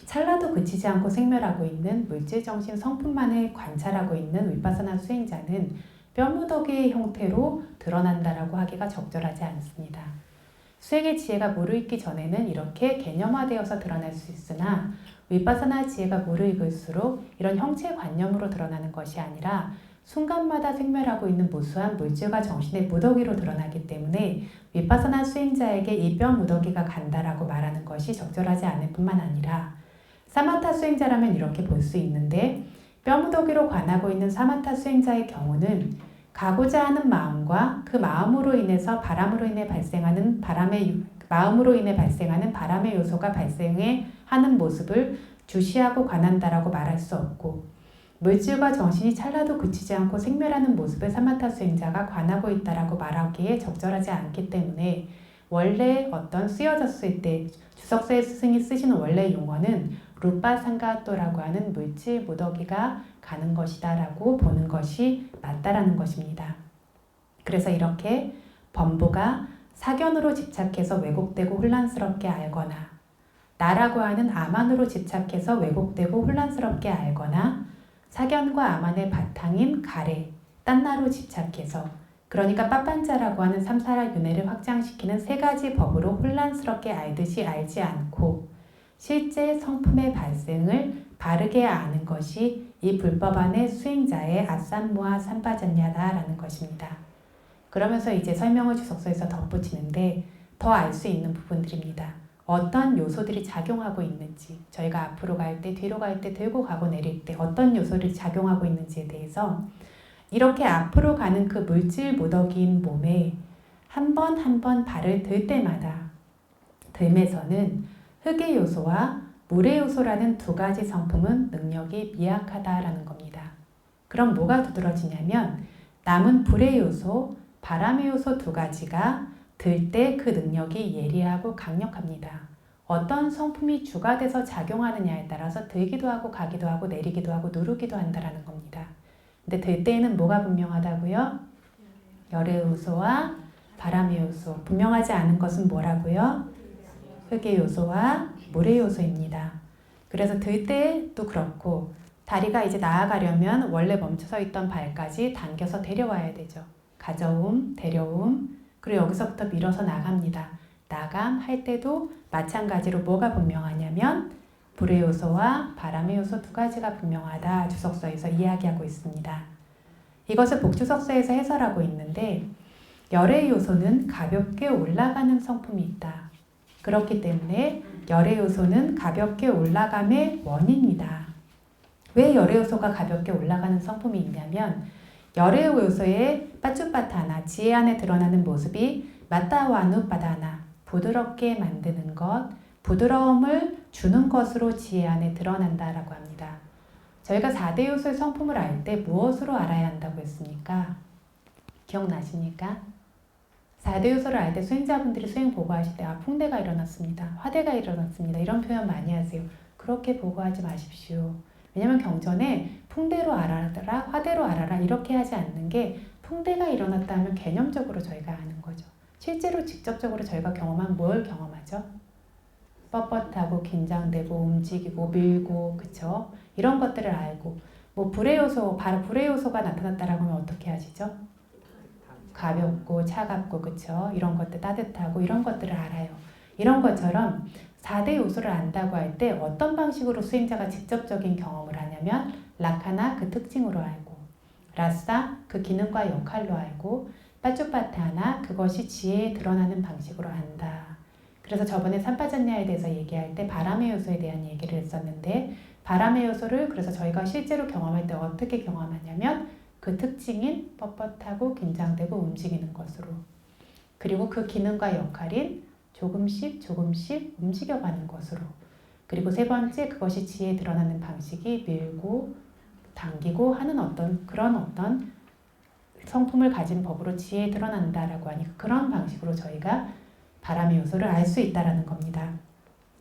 찰나도 그치지 않고 생멸하고 있는 물질정신 성품만을 관찰하고 있는 위파사나 수행자는 뼈무더기의 형태로 드러난다라고 하기가 적절하지 않습니다. 수행의 지혜가 무르익기 전에는 이렇게 개념화되어서 드러날 수 있으나 위파사나 지혜가 무르익을수록 이런 형체관념으로 드러나는 것이 아니라 순간마다 생멸하고 있는 무수한 물질과 정신의 무더기로 드러나기 때문에 위파사나 수행자에게 이 뼈 무더기가 간다라고 말하는 것이 적절하지 않을 뿐만 아니라 사마타 수행자라면 이렇게 볼 수 있는데 뼈 무더기로 관하고 있는 사마타 수행자의 경우는 가고자 하는 마음과 그 마음으로 인해서 바람으로 인해 발생하는 마음으로 인해 발생하는 바람의 요소가 발생해 하는 모습을 주시하고 관한다라고 말할 수 없고 물질과 정신이 찰나도 그치지 않고 생멸하는 모습을 사마타 수행자가 관하고 있다라고 말하기에 적절하지 않기 때문에 원래 어떤 쓰여졌을 때 주석서의 스승이 쓰시는 원래 용어는 루파상가또라고 하는 물질 무더기가 가는 것이다 라고 보는 것이 맞다라는 것입니다. 그래서 이렇게 범부가 사견으로 집착해서 왜곡되고 혼란스럽게 알거나 나라고 하는 아만으로 집착해서 왜곡되고 혼란스럽게 알거나 사견과 아만의 바탕인 가래, 딴나로 집착해서 그러니까 빠빤자라고 하는 삼사라 윤회를 확장시키는 세 가지 법으로 혼란스럽게 알듯이 알지 않고 실제 성품의 발생을 바르게 아는 것이 이 불법 안의 수행자의 아삼무아 삼바잔냐다라는 것입니다. 그러면서 이제 설명을 주석서에서 덧붙이는데 더 알 수 있는 부분들입니다. 어떤 요소들이 작용하고 있는지 저희가 앞으로 갈 때 뒤로 갈 때 들고 가고 내릴 때 어떤 요소들이 작용하고 있는지에 대해서 이렇게 앞으로 가는 그 물질 무더기인 몸에 한 번 한 번 발을 들 때마다 들면서는 흙의 요소와 물의 요소라는 두 가지 성품은 능력이 미약하다라는 겁니다. 그럼 뭐가 두드러지냐면 남은 불의 요소, 바람의 요소 두 가지가 들 때 그 능력이 예리하고 강력합니다. 어떤 성품이 주가 돼서 작용하느냐에 따라서 들기도 하고 가기도 하고 내리기도 하고 누르기도 한다라는 겁니다. 근데 들 때에는 뭐가 분명하다고요? 열의 요소와 바람의 요소. 분명하지 않은 것은 뭐라고요? 흙의 요소와 물의 요소입니다. 그래서 들 때도 그렇고 다리가 이제 나아가려면 원래 멈춰서 있던 발까지 당겨서 데려와야 되죠. 가져옴, 데려옴, 그리고 여기서부터 밀어서 나갑니다. 나감 할 때도 마찬가지로 뭐가 분명하냐면 불의 요소와 바람의 요소 두 가지가 분명하다 주석서에서 이야기하고 있습니다. 이것을 복주석서에서 해설하고 있는데 열의 요소는 가볍게 올라가는 성품이 있다. 그렇기 때문에 열의 요소는 가볍게 올라감의 원인이다. 왜 열의 요소가 가볍게 올라가는 성품이 있냐면 열의 요소의 빠쭈빠타나 지혜 안에 드러나는 모습이 마타와누빠다나 부드럽게 만드는 것, 부드러움을 주는 것으로 지혜 안에 드러난다라고 합니다. 저희가 4대 요소의 성품을 알 때 무엇으로 알아야 한다고 했습니까? 기억나십니까? 4대 요소를 알 때 수행자분들이 수행 보고하실 때 풍대가 일어났습니다. 화대가 일어났습니다. 이런 표현 많이 하세요. 그렇게 보고하지 마십시오. 왜냐면 경전에 풍대로 알아라, 화대로 알아라 이렇게 하지 않는 게 풍대가 일어났다 하면 개념적으로 저희가 아는 거죠. 실제로 직접적으로 저희가 경험한 뭘 경험하죠? 뻣뻣하고 긴장되고 움직이고 밀고 그쵸? 이런 것들을 알고 뭐 불의 요소, 바로 불의 요소가 나타났다라고 하면 어떻게 하시죠? 가볍고 차갑고 그쵸? 이런 것들 따뜻하고 이런 것들을 알아요. 이런 것처럼 4대 요소를 안다고 할 때 어떤 방식으로 수행자가 직접적인 경험을 하냐면 라카나 그 특징으로 알고 라싸 그 기능과 역할로 알고 빠쭈빠타나 그것이 지혜에 드러나는 방식으로 안다. 그래서 저번에 삼파전야에 대해서 얘기할 때 바람의 요소에 대한 얘기를 했었는데 바람의 요소를 그래서 저희가 실제로 경험할 때 어떻게 경험하냐면 그 특징인 뻣뻣하고 긴장되고 움직이는 것으로 그리고 그 기능과 역할인 조금씩 조금씩 움직여가는 것으로 그리고 세 번째 그것이 지혜에 드러나는 방식이 밀고 당기고 하는 그런 어떤 성품을 가진 법으로 지혜에 드러난다라고 하니 그런 방식으로 저희가 바람의 요소를 알 수 있다라는 겁니다.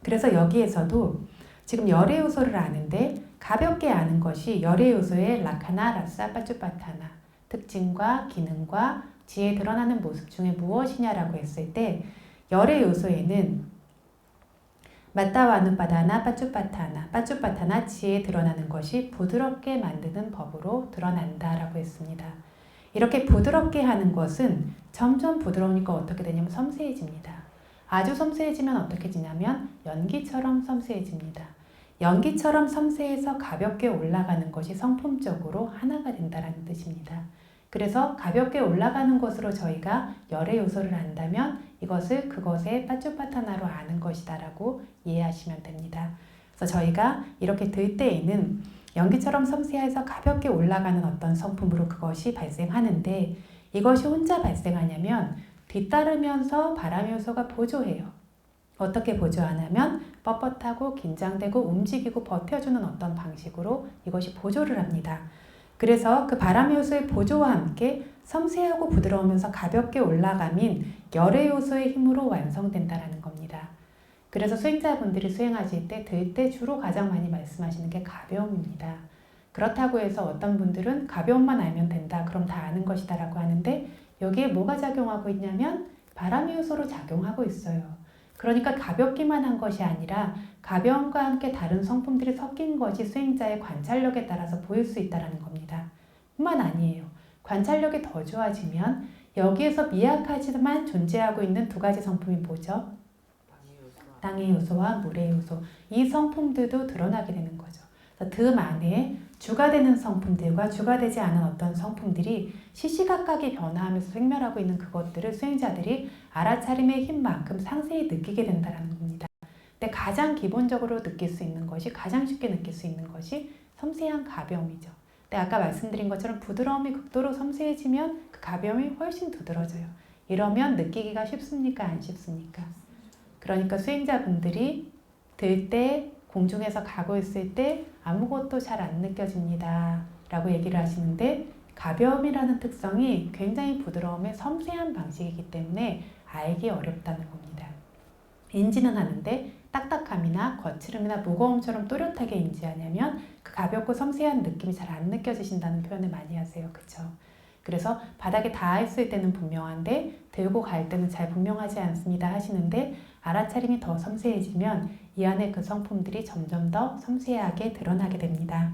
그래서 여기에서도 지금 열의 요소를 아는데 가볍게 아는 것이 열의 요소의 라카나, 라싸, 빠쭈빠타나 특징과 기능과 지혜에 드러나는 모습 중에 무엇이냐라고 했을 때 열의 요소에는 마따와누바다나 빠쭈빠타나 지혜에 드러나는 것이 부드럽게 만드는 법으로 드러난다라고 했습니다. 이렇게 부드럽게 하는 것은 점점 부드러우니까 어떻게 되냐면 섬세해집니다. 아주 섬세해지면 어떻게 되냐면 연기처럼 섬세해집니다. 연기처럼 섬세해서 가볍게 올라가는 것이 성품적으로 하나가 된다는 뜻입니다. 그래서 가볍게 올라가는 것으로 저희가 열의 요소를 안다면 이것을 그것의 빠쭈빠타나로 아는 것이다라고 이해하시면 됩니다. 그래서 저희가 이렇게 들 때에는 연기처럼 섬세해서 가볍게 올라가는 어떤 성품으로 그것이 발생하는데 이것이 혼자 발생하냐면 뒤따르면서 바람의 요소가 보조해요. 어떻게 보조하냐면 뻣뻣하고 긴장되고 움직이고 버텨주는 어떤 방식으로 이것이 보조를 합니다. 그래서 그 바람의 요소의 보조와 함께 섬세하고 부드러우면서 가볍게 올라감인 열의 요소의 힘으로 완성된다는 겁니다. 그래서 수행자분들이 수행하실 때 들 때 주로 가장 많이 말씀하시는 게 가벼움입니다. 그렇다고 해서 어떤 분들은 가벼움만 알면 된다. 그럼 다 아는 것이다 라고 하는데 여기에 뭐가 작용하고 있냐면 바람의 요소로 작용하고 있어요. 그러니까 가볍기만 한 것이 아니라 가벼움과 함께 다른 성품들이 섞인 것이 수행자의 관찰력에 따라서 보일 수 있다는 겁니다. 뿐만 아니에요. 관찰력이 더 좋아지면 여기에서 미약하지만 존재하고 있는 두 가지 성품이 뭐죠? 땅의 요소와 물의 요소. 이 성품들도 드러나게 되는 거죠. 그 안에 주가 되는 성품들과 주가 되지 않은 어떤 성품들이 시시각각에 변화하면서 생멸하고 있는 그것들을 수행자들이 알아차림의 힘만큼 상세히 느끼게 된다는 겁니다. 근데 가장 기본적으로 느낄 수 있는 것이 가장 쉽게 느낄 수 있는 것이 섬세한 가벼움이죠. 근데 아까 말씀드린 것처럼 부드러움이 극도로 섬세해지면 그 가벼움이 훨씬 두드러져요. 이러면 느끼기가 쉽습니까? 안 쉽습니까? 그러니까 수행자분들이 들 때 공중에서 가고 있을 때 아무것도 잘 안 느껴집니다 라고 얘기를 하시는데 가벼움이라는 특성이 굉장히 부드러움의 섬세한 방식이기 때문에 알기 어렵다는 겁니다. 인지는 하는데 딱딱함이나 거칠음이나 무거움처럼 또렷하게 인지하냐면 그 가볍고 섬세한 느낌이 잘 안 느껴지신다는 표현을 많이 하세요. 그쵸? 그래서 바닥에 닿았을 때는 분명한데 들고 갈 때는 잘 분명하지 않습니다 하시는데 알아차림이 더 섬세해지면 이 안에 그 성품들이 점점 더 섬세하게 드러나게 됩니다.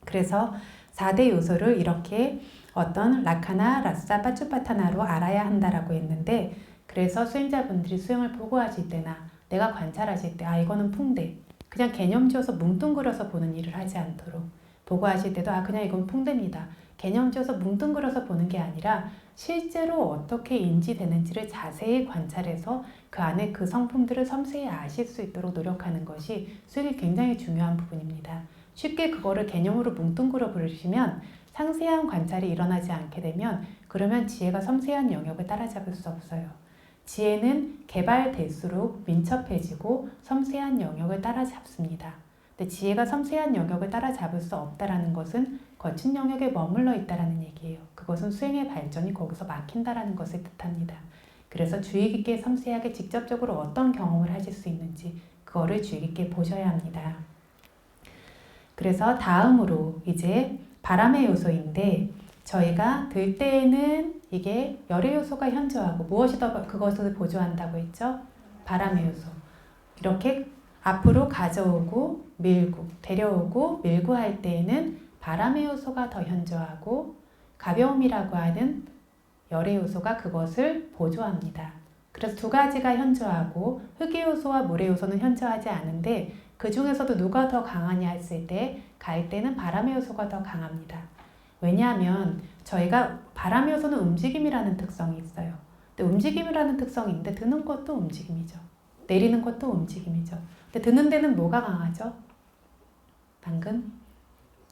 그래서 4대 요소를 이렇게 어떤 라카나, 라싸, 빠쭈빠타나로 알아야 한다라고 했는데 그래서 수행자분들이 수행을 보고하실 때나 내가 관찰하실 때 이거는 풍대 그냥 개념 지어서 뭉뚱그려서 보는 일을 하지 않도록 보고하실 때도 그냥 이건 풍대입니다. 개념 지어서 뭉뚱그려서 보는 게 아니라 실제로 어떻게 인지되는지를 자세히 관찰해서 그 안에 그 성품들을 섬세히 아실 수 있도록 노력하는 것이 수행이 굉장히 중요한 부분입니다. 쉽게 그거를 개념으로 뭉뚱그려 버리시면 상세한 관찰이 일어나지 않게 되면 그러면 지혜가 섬세한 영역을 따라잡을 수 없어요. 지혜는 개발될수록 민첩해지고 섬세한 영역을 따라잡습니다. 근데 지혜가 섬세한 영역을 따라잡을 수 없다는 것은 거친 영역에 머물러 있다는 얘기예요. 그것은 수행의 발전이 거기서 막힌다는 것을 뜻합니다. 그래서 주의 깊게 섬세하게 직접적으로 어떤 경험을 하실 수 있는지 그거를 주의 깊게 보셔야 합니다. 그래서 다음으로 이제 바람의 요소인데 저희가 들 때에는 이게 열의 요소가 현저하고 무엇이 더 그것을 보조한다고 했죠? 바람의 요소. 이렇게 앞으로 가져오고 밀고 데려오고 밀고 할 때에는 바람의 요소가 더 현저하고 가벼움이라고 하는 열의 요소가 그것을 보조합니다. 그래서 두 가지가 현저하고 흙의 요소와 물의 요소는 현저하지 않은데 그 중에서도 누가 더 강하냐 했을 때 갈 때는 바람의 요소가 더 강합니다. 왜냐하면 저희가 바람의 요소는 움직임이라는 특성이 있어요. 근데 움직임이라는 특성이 있는데 드는 것도 움직임이죠. 내리는 것도 움직임이죠. 근데 드는 데는 뭐가 강하죠? 방금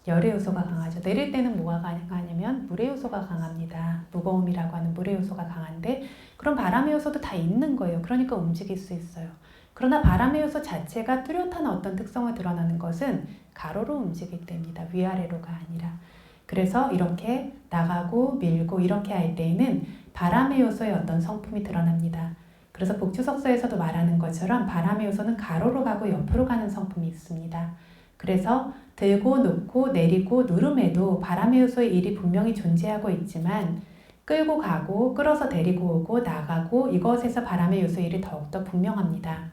열의 요소가 강하죠. 내릴 때는 뭐가 강하냐면 물의 요소가 강합니다. 무거움이라고 하는 물의 요소가 강한데 그럼 바람의 요소도 다 있는 거예요. 그러니까 움직일 수 있어요. 그러나 바람의 요소 자체가 뚜렷한 어떤 특성을 드러나는 것은 가로로 움직일 때입니다. 위아래로가 아니라. 그래서 이렇게 나가고 밀고 이렇게 할 때에는 바람의 요소의 어떤 성품이 드러납니다. 그래서 복주석서에서도 말하는 것처럼 바람의 요소는 가로로 가고 옆으로 가는 성품이 있습니다. 그래서 들고 놓고 내리고 누름에도 바람의 요소의 일이 분명히 존재하고 있지만 끌고 가고 끌어서 데리고 오고 나가고 이것에서 바람의 요소의 일이 더욱더 분명합니다.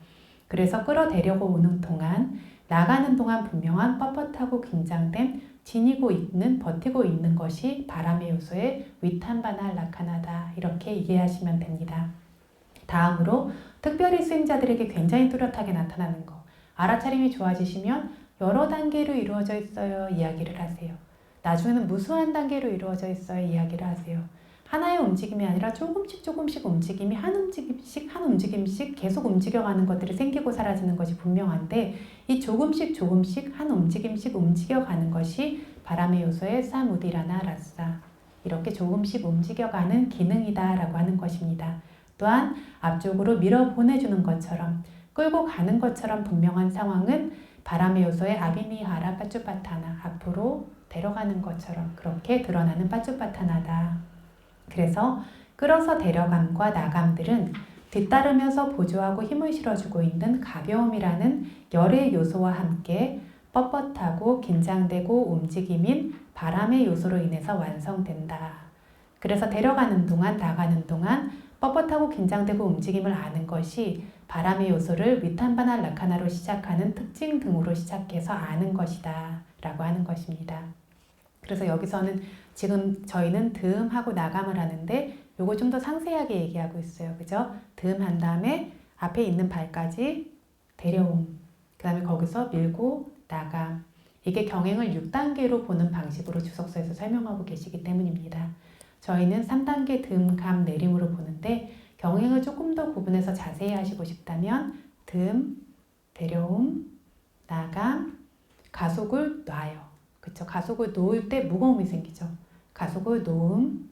그래서 끌어내려고 오는 동안 나가는 동안 분명한 뻣뻣하고 긴장된 지니고 있는 버티고 있는 것이 바람의 요소의 위탄바나 라카나다 이렇게 이해하시면 됩니다. 다음으로 특별히 수행자들에게 굉장히 뚜렷하게 나타나는 거 알아차림이 좋아지시면 여러 단계로 이루어져 있어요 이야기를 하세요. 나중에는 무수한 단계로 이루어져 있어요 이야기를 하세요. 하나의 움직임이 아니라 조금씩 움직임이 한 움직임씩 계속 움직여가는 것들이 생기고 사라지는 것이 분명한데 이 조금씩 한 움직임씩 움직여가는 것이 바람의 요소의 사무디라나 라사 이렇게 조금씩 움직여가는 기능이다 라고 하는 것입니다. 또한 앞쪽으로 밀어 보내주는 것처럼 끌고 가는 것처럼 분명한 상황은 바람의 요소의 아비니하라 빠쭈빠타나 앞으로 데려가는 것처럼 그렇게 드러나는 빠쭈빠타나다. 그래서 끌어서 데려감과 나감들은 뒤따르면서 보조하고 힘을 실어주고 있는 가벼움이라는 열의 요소와 함께 뻣뻣하고 긴장되고 움직임인 바람의 요소로 인해서 완성된다. 그래서 데려가는 동안 나가는 동안 뻣뻣하고 긴장되고 움직임을 아는 것이 바람의 요소를 위탄바나 라카나로 시작하는 특징 등으로 시작해서 아는 것이다 라고 하는 것입니다. 그래서 여기서는 지금 저희는 듬하고 나감을 하는데 요거 좀 더 상세하게 얘기하고 있어요. 그죠? 듬한 다음에 앞에 있는 발까지 데려옴. 그 다음에 거기서 밀고 나감. 이게 경행을 6단계로 보는 방식으로 주석서에서 설명하고 계시기 때문입니다. 저희는 3단계 듬, 감, 내림으로 보는데 경행을 조금 더 구분해서 자세히 하시고 싶다면 듬, 데려옴, 나감, 가속을 놔요. 그쵸? 가속을 놓을 때 무거움이 생기죠. 가속을 놓음,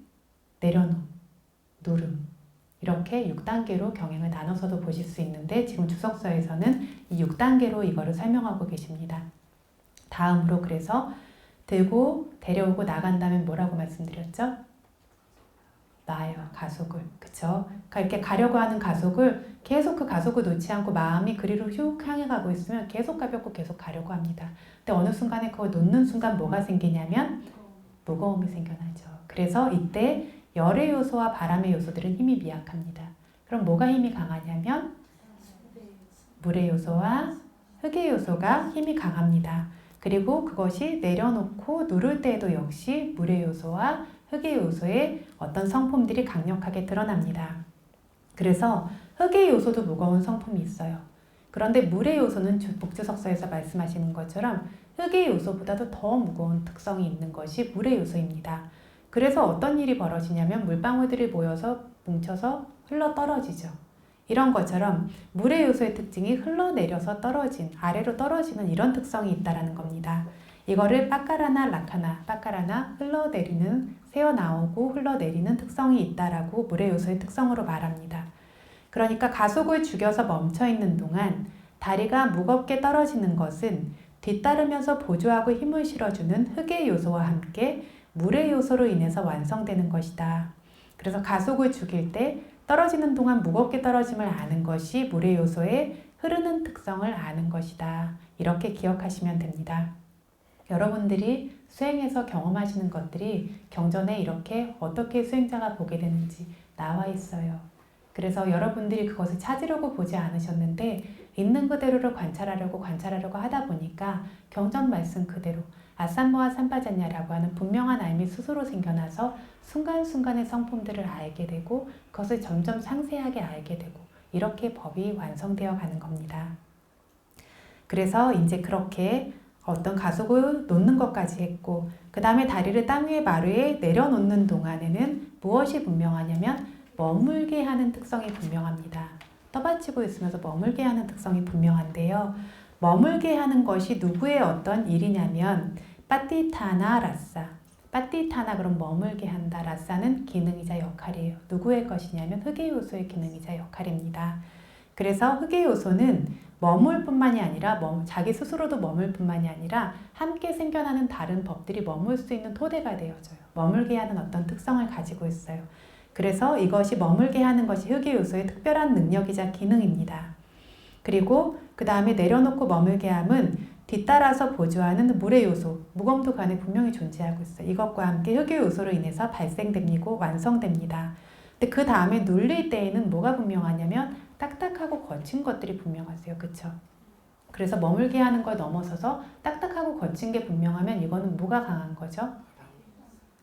내려놓음, 누름 이렇게 6단계로 경행을 나눠서도 보실 수 있는데 지금 주석서에서는 이 6단계로 이거를 설명하고 계십니다. 다음으로 그래서 들고 데려오고 나간다면 뭐라고 말씀드렸죠? 놔요. 가속을. 그쵸? 그러니까 이렇게 가려고 하는 가속을 계속 그 가속을 놓지 않고 마음이 그리로 휙 향해 가고 있으면 계속 가볍고 계속 가려고 합니다. 근데 어느 순간에 그걸 놓는 순간 뭐가 생기냐면 무거움이 생겨나죠. 그래서 이때 열의 요소와 바람의 요소들은 힘이 미약합니다. 그럼 뭐가 힘이 강하냐면 물의 요소와 흙의 요소가 힘이 강합니다. 그리고 그것이 내려놓고 누를 때에도 역시 물의 요소와 흙의 요소의 어떤 성품들이 강력하게 드러납니다. 그래서 흙의 요소도 무거운 성품이 있어요. 그런데 물의 요소는 복주석서에서 말씀하시는 것처럼 흙의 요소보다도 더 무거운 특성이 있는 것이 물의 요소입니다. 그래서 어떤 일이 벌어지냐면 물방울들이 모여서 뭉쳐서 흘러 떨어지죠. 이런 것처럼 물의 요소의 특징이 흘러내려서 떨어진, 아래로 떨어지는 이런 특성이 있다는 겁니다. 이거를 빠까라나 라카나, 빠까라나 흘러내리는, 새어나오고 흘러내리는 특성이 있다라고 물의 요소의 특성으로 말합니다. 그러니까 가속을 죽여서 멈춰있는 동안 다리가 무겁게 떨어지는 것은 뒤따르면서 보조하고 힘을 실어주는 흙의 요소와 함께 물의 요소로 인해서 완성되는 것이다. 그래서 가속을 죽일 때 떨어지는 동안 무겁게 떨어짐을 아는 것이 물의 요소의 흐르는 특성을 아는 것이다. 이렇게 기억하시면 됩니다. 여러분들이 수행에서 경험하시는 것들이 경전에 이렇게 어떻게 수행자가 보게 되는지 나와 있어요. 그래서 여러분들이 그것을 찾으려고 보지 않으셨는데 있는 그대로를 관찰하려고 하다 보니까 경전 말씀 그대로 아삼모아 삼바잔냐라고 하는 분명한 알미 스스로 생겨나서 순간순간의 성품들을 알게 되고 그것을 점점 상세하게 알게 되고 이렇게 법이 완성되어 가는 겁니다. 그래서 이제 그렇게 어떤 가속을 놓는 것까지 했고 그 다음에 다리를 땅 위에 마루에 내려놓는 동안에는 무엇이 분명하냐면 머물게 하는 특성이 분명합니다. 떠받치고 있으면서 머물게 하는 특성이 분명한데요. 머물게 하는 것이 누구의 어떤 일이냐면 빠띠타나 라싸. 빠띠타나 그럼 머물게 한다. 라싸는 기능이자 역할이에요. 누구의 것이냐면 흑의 요소의 기능이자 역할입니다. 그래서 흑의 요소는 머물 뿐만이 아니라 자기 스스로도 머물 뿐만이 아니라 함께 생겨나는 다른 법들이 머물 수 있는 토대가 되어져요. 머물게 하는 어떤 특성을 가지고 있어요. 그래서 이것이 머물게 하는 것이 흑의 요소의 특별한 능력이자 기능입니다. 그리고 그 다음에 내려놓고 머물게 함은 뒤따라서 보조하는 물의 요소, 무검도 그 안에 분명히 존재하고 있어요. 이것과 함께 흑의 요소로 인해서 발생됩니다. 완성됩니다. 근데 그 다음에 눌릴 때에는 뭐가 분명하냐면 딱딱하고 거친 것들이 분명하세요. 그쵸? 그래서 머물게 하는 걸 넘어서서 딱딱하고 거친 게 분명하면 이거는 뭐가 강한 거죠?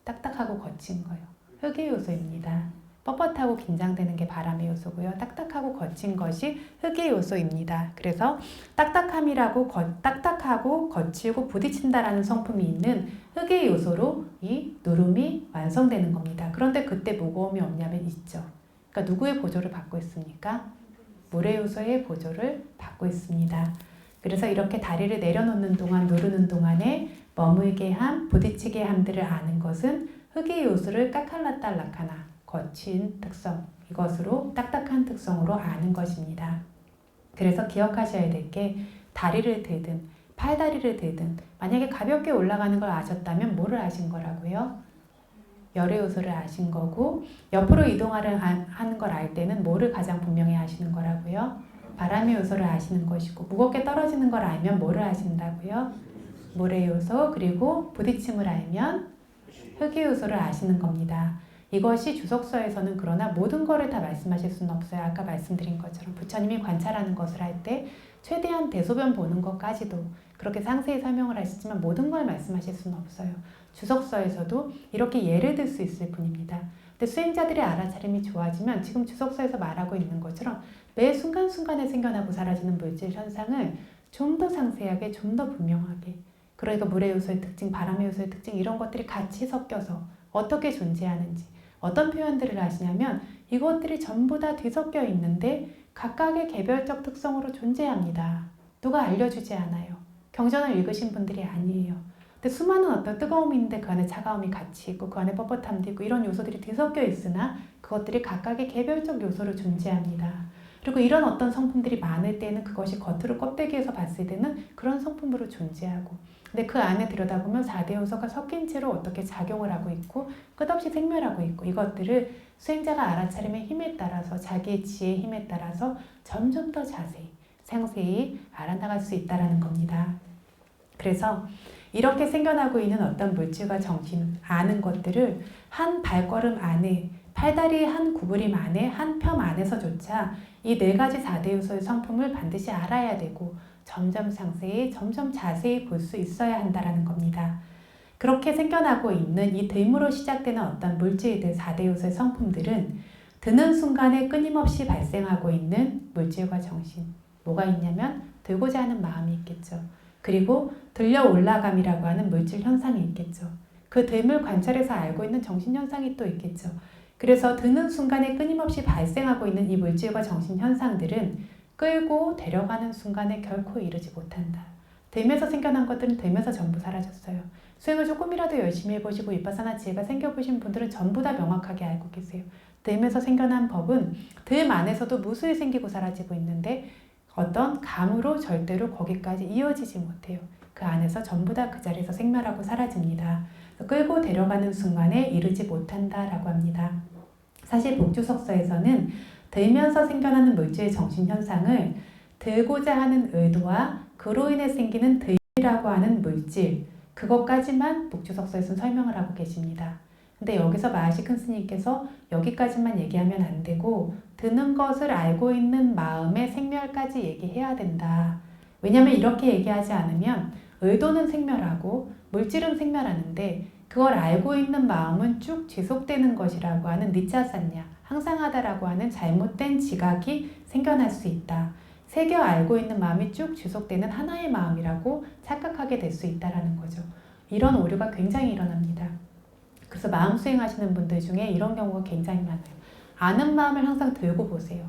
딱딱하고 거친 거예요. 흑의 요소입니다. 뻣뻣하고 긴장되는 게 바람의 요소고요. 딱딱하고 거친 것이 흑의 요소입니다. 그래서 딱딱하고 거치고 부딪힌다라는 성품이 있는 흑의 요소로 이 누름이 완성되는 겁니다. 그런데 그때 무거움이 없냐면 있죠. 그러니까 누구의 보조를 받고 있습니까? 물의 요소의 보조를 받고 있습니다. 그래서 이렇게 다리를 내려놓는 동안 누르는 동안에 머물게 함, 부딪히게 함들을 아는 것은 흑의 요소를 까칼라딸라카나 거친 특성, 이것으로 딱딱한 특성으로 아는 것입니다. 그래서 기억하셔야 될 게 다리를 들든 팔다리를 들든 만약에 가볍게 올라가는 걸 아셨다면 뭐를 아신 거라고요? 열의 요소를 아신 거고 옆으로 이동하는 걸 알 때는 뭐를 가장 분명히 아시는 거라고요? 바람의 요소를 아시는 것이고 무겁게 떨어지는 걸 알면 뭐를 아신다고요? 물의 요소 그리고 부딪힘을 알면 흑의 요소를 아시는 겁니다. 이것이 주석서에서는 그러나 모든 거를 다 말씀하실 수는 없어요. 아까 말씀드린 것처럼 부처님이 관찰하는 것을 할 때 최대한 대소변 보는 것까지도 그렇게 상세히 설명을 하시지만 모든 걸 말씀하실 수는 없어요. 주석서에서도 이렇게 예를 들 수 있을 뿐입니다. 근데 수행자들의 알아차림이 좋아지면 지금 주석서에서 말하고 있는 것처럼 매 순간순간에 생겨나고 사라지는 물질 현상을 좀 더 상세하게, 좀 더 분명하게 그러니까 물의 요소의 특징, 바람의 요소의 특징 이런 것들이 같이 섞여서 어떻게 존재하는지 어떤 표현들을 하시냐면 이것들이 전부 다 뒤섞여 있는데 각각의 개별적 특성으로 존재합니다. 누가 알려주지 않아요. 경전을 읽으신 분들이 아니에요. 근데 수많은 어떤 뜨거움이 있는데 그 안에 차가움이 같이 있고 그 안에 뻣뻣함도 있고 이런 요소들이 뒤섞여 있으나 그것들이 각각의 개별적 요소로 존재합니다. 그리고 이런 어떤 성품들이 많을 때는 그것이 겉으로 껍데기에서 봤을 때는 그런 성품으로 존재하고 근데 그 안에 들여다보면 4대 요소가 섞인 채로 어떻게 작용을 하고 있고 끝없이 생멸하고 있고 이것들을 수행자가 알아차림의 힘에 따라서 자기의 지혜의 힘에 따라서 점점 더 자세히 상세히 알아나갈 수 있다는 겁니다. 그래서 이렇게 생겨나고 있는 어떤 물질과 정신 아는 것들을 한 발걸음 안에 팔다리의 한 구부림 안에 한 뼘 안에서조차 이 4가지 4대 요소의 성품을 반드시 알아야 되고 점점 상세히 점점 자세히 볼 수 있어야 한다는 겁니다. 그렇게 생겨나고 있는 이 들므로 시작되는 어떤 물질들 4대 요소의 성품들은 드는 순간에 끊임없이 발생하고 있는 물질과 정신 뭐가 있냐면 들고자 하는 마음이 있겠죠. 그리고 들려 올라감이라고 하는 물질 현상이 있겠죠. 그 됨을 관찰해서 알고 있는 정신 현상이 또 있겠죠. 그래서 드는 순간에 끊임없이 발생하고 있는 이 물질과 정신 현상들은 끌고 데려가는 순간에 결코 이르지 못한다. 됨에서 생겨난 것들은 됨에서 전부 사라졌어요. 수행을 조금이라도 열심히 해보시고 위파사나 지혜가 생겨보신 분들은 전부 다 명확하게 알고 계세요. 됨에서 생겨난 법은 됨 안에서도 무수히 생기고 사라지고 있는데 어떤 감으로 절대로 거기까지 이어지지 못해요. 그 안에서 전부 다 그 자리에서 생멸하고 사라집니다. 끌고 데려가는 순간에 이르지 못한다라고 합니다. 사실 복주석서에서는 들면서 생겨나는 물질의 정신현상을 들고자 하는 의도와 그로 인해 생기는 들이라고 하는 물질 그것까지만 복주석서에서는 설명을 하고 계십니다. 근데 여기서 마하시 큰 스님께서 여기까지만 얘기하면 안 되고 드는 것을 알고 있는 마음의 생멸까지 얘기해야 된다. 왜냐하면 이렇게 얘기하지 않으면 의도는 생멸하고 물질은 생멸하는데 그걸 알고 있는 마음은 쭉 지속되는 것이라고 하는 니차산냐, 항상하다라고 하는 잘못된 지각이 생겨날 수 있다. 새겨 알고 있는 마음이 쭉 지속되는 하나의 마음이라고 착각하게 될 수 있다라는 거죠. 이런 오류가 굉장히 일어납니다. 그래서 마음 수행하시는 분들 중에 이런 경우가 굉장히 많아요. 아는 마음을 항상 들고 보세요.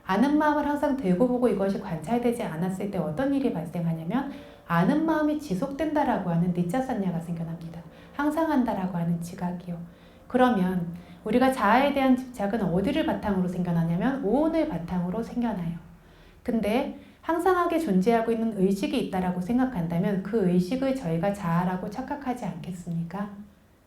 아는 마음을 항상 들고 보고 이것이 관찰되지 않았을 때 어떤 일이 발생하냐면 아는 마음이 지속된다라고 하는 니차산냐가 생겨납니다. 항상 한다라고 하는 지각이요. 그러면 우리가 자아에 대한 집착은 어디를 바탕으로 생겨나냐면 오온을 바탕으로 생겨나요. 근데 항상하게 존재하고 있는 의식이 있다라고 생각한다면 그 의식을 저희가 자아라고 착각하지 않겠습니까?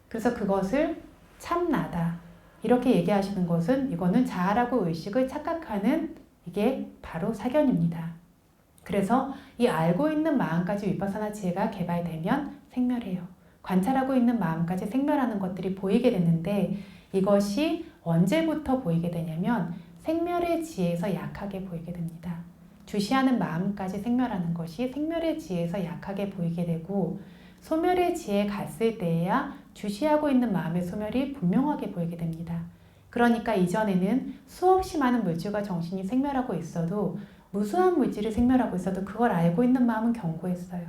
그래서 그것을 참나다 이렇게 얘기하시는 것은 이거는 자아라고 의식을 착각하는 이게 바로 사견입니다. 그래서 이 알고 있는 마음까지 위파사나 지혜가 개발되면 생멸해요. 관찰하고 있는 마음까지 생멸하는 것들이 보이게 되는데 이것이 언제부터 보이게 되냐면 생멸의 지혜에서 약하게 보이게 됩니다. 주시하는 마음까지 생멸하는 것이 생멸의 지혜에서 약하게 보이게 되고 소멸의 지혜에 갔을 때에야 주시하고 있는 마음의 소멸이 분명하게 보이게 됩니다. 그러니까 이전에는 수없이 많은 물질과 정신이 생멸하고 있어도 무수한 물질이 생멸하고 있어도 그걸 알고 있는 마음은 견고했어요.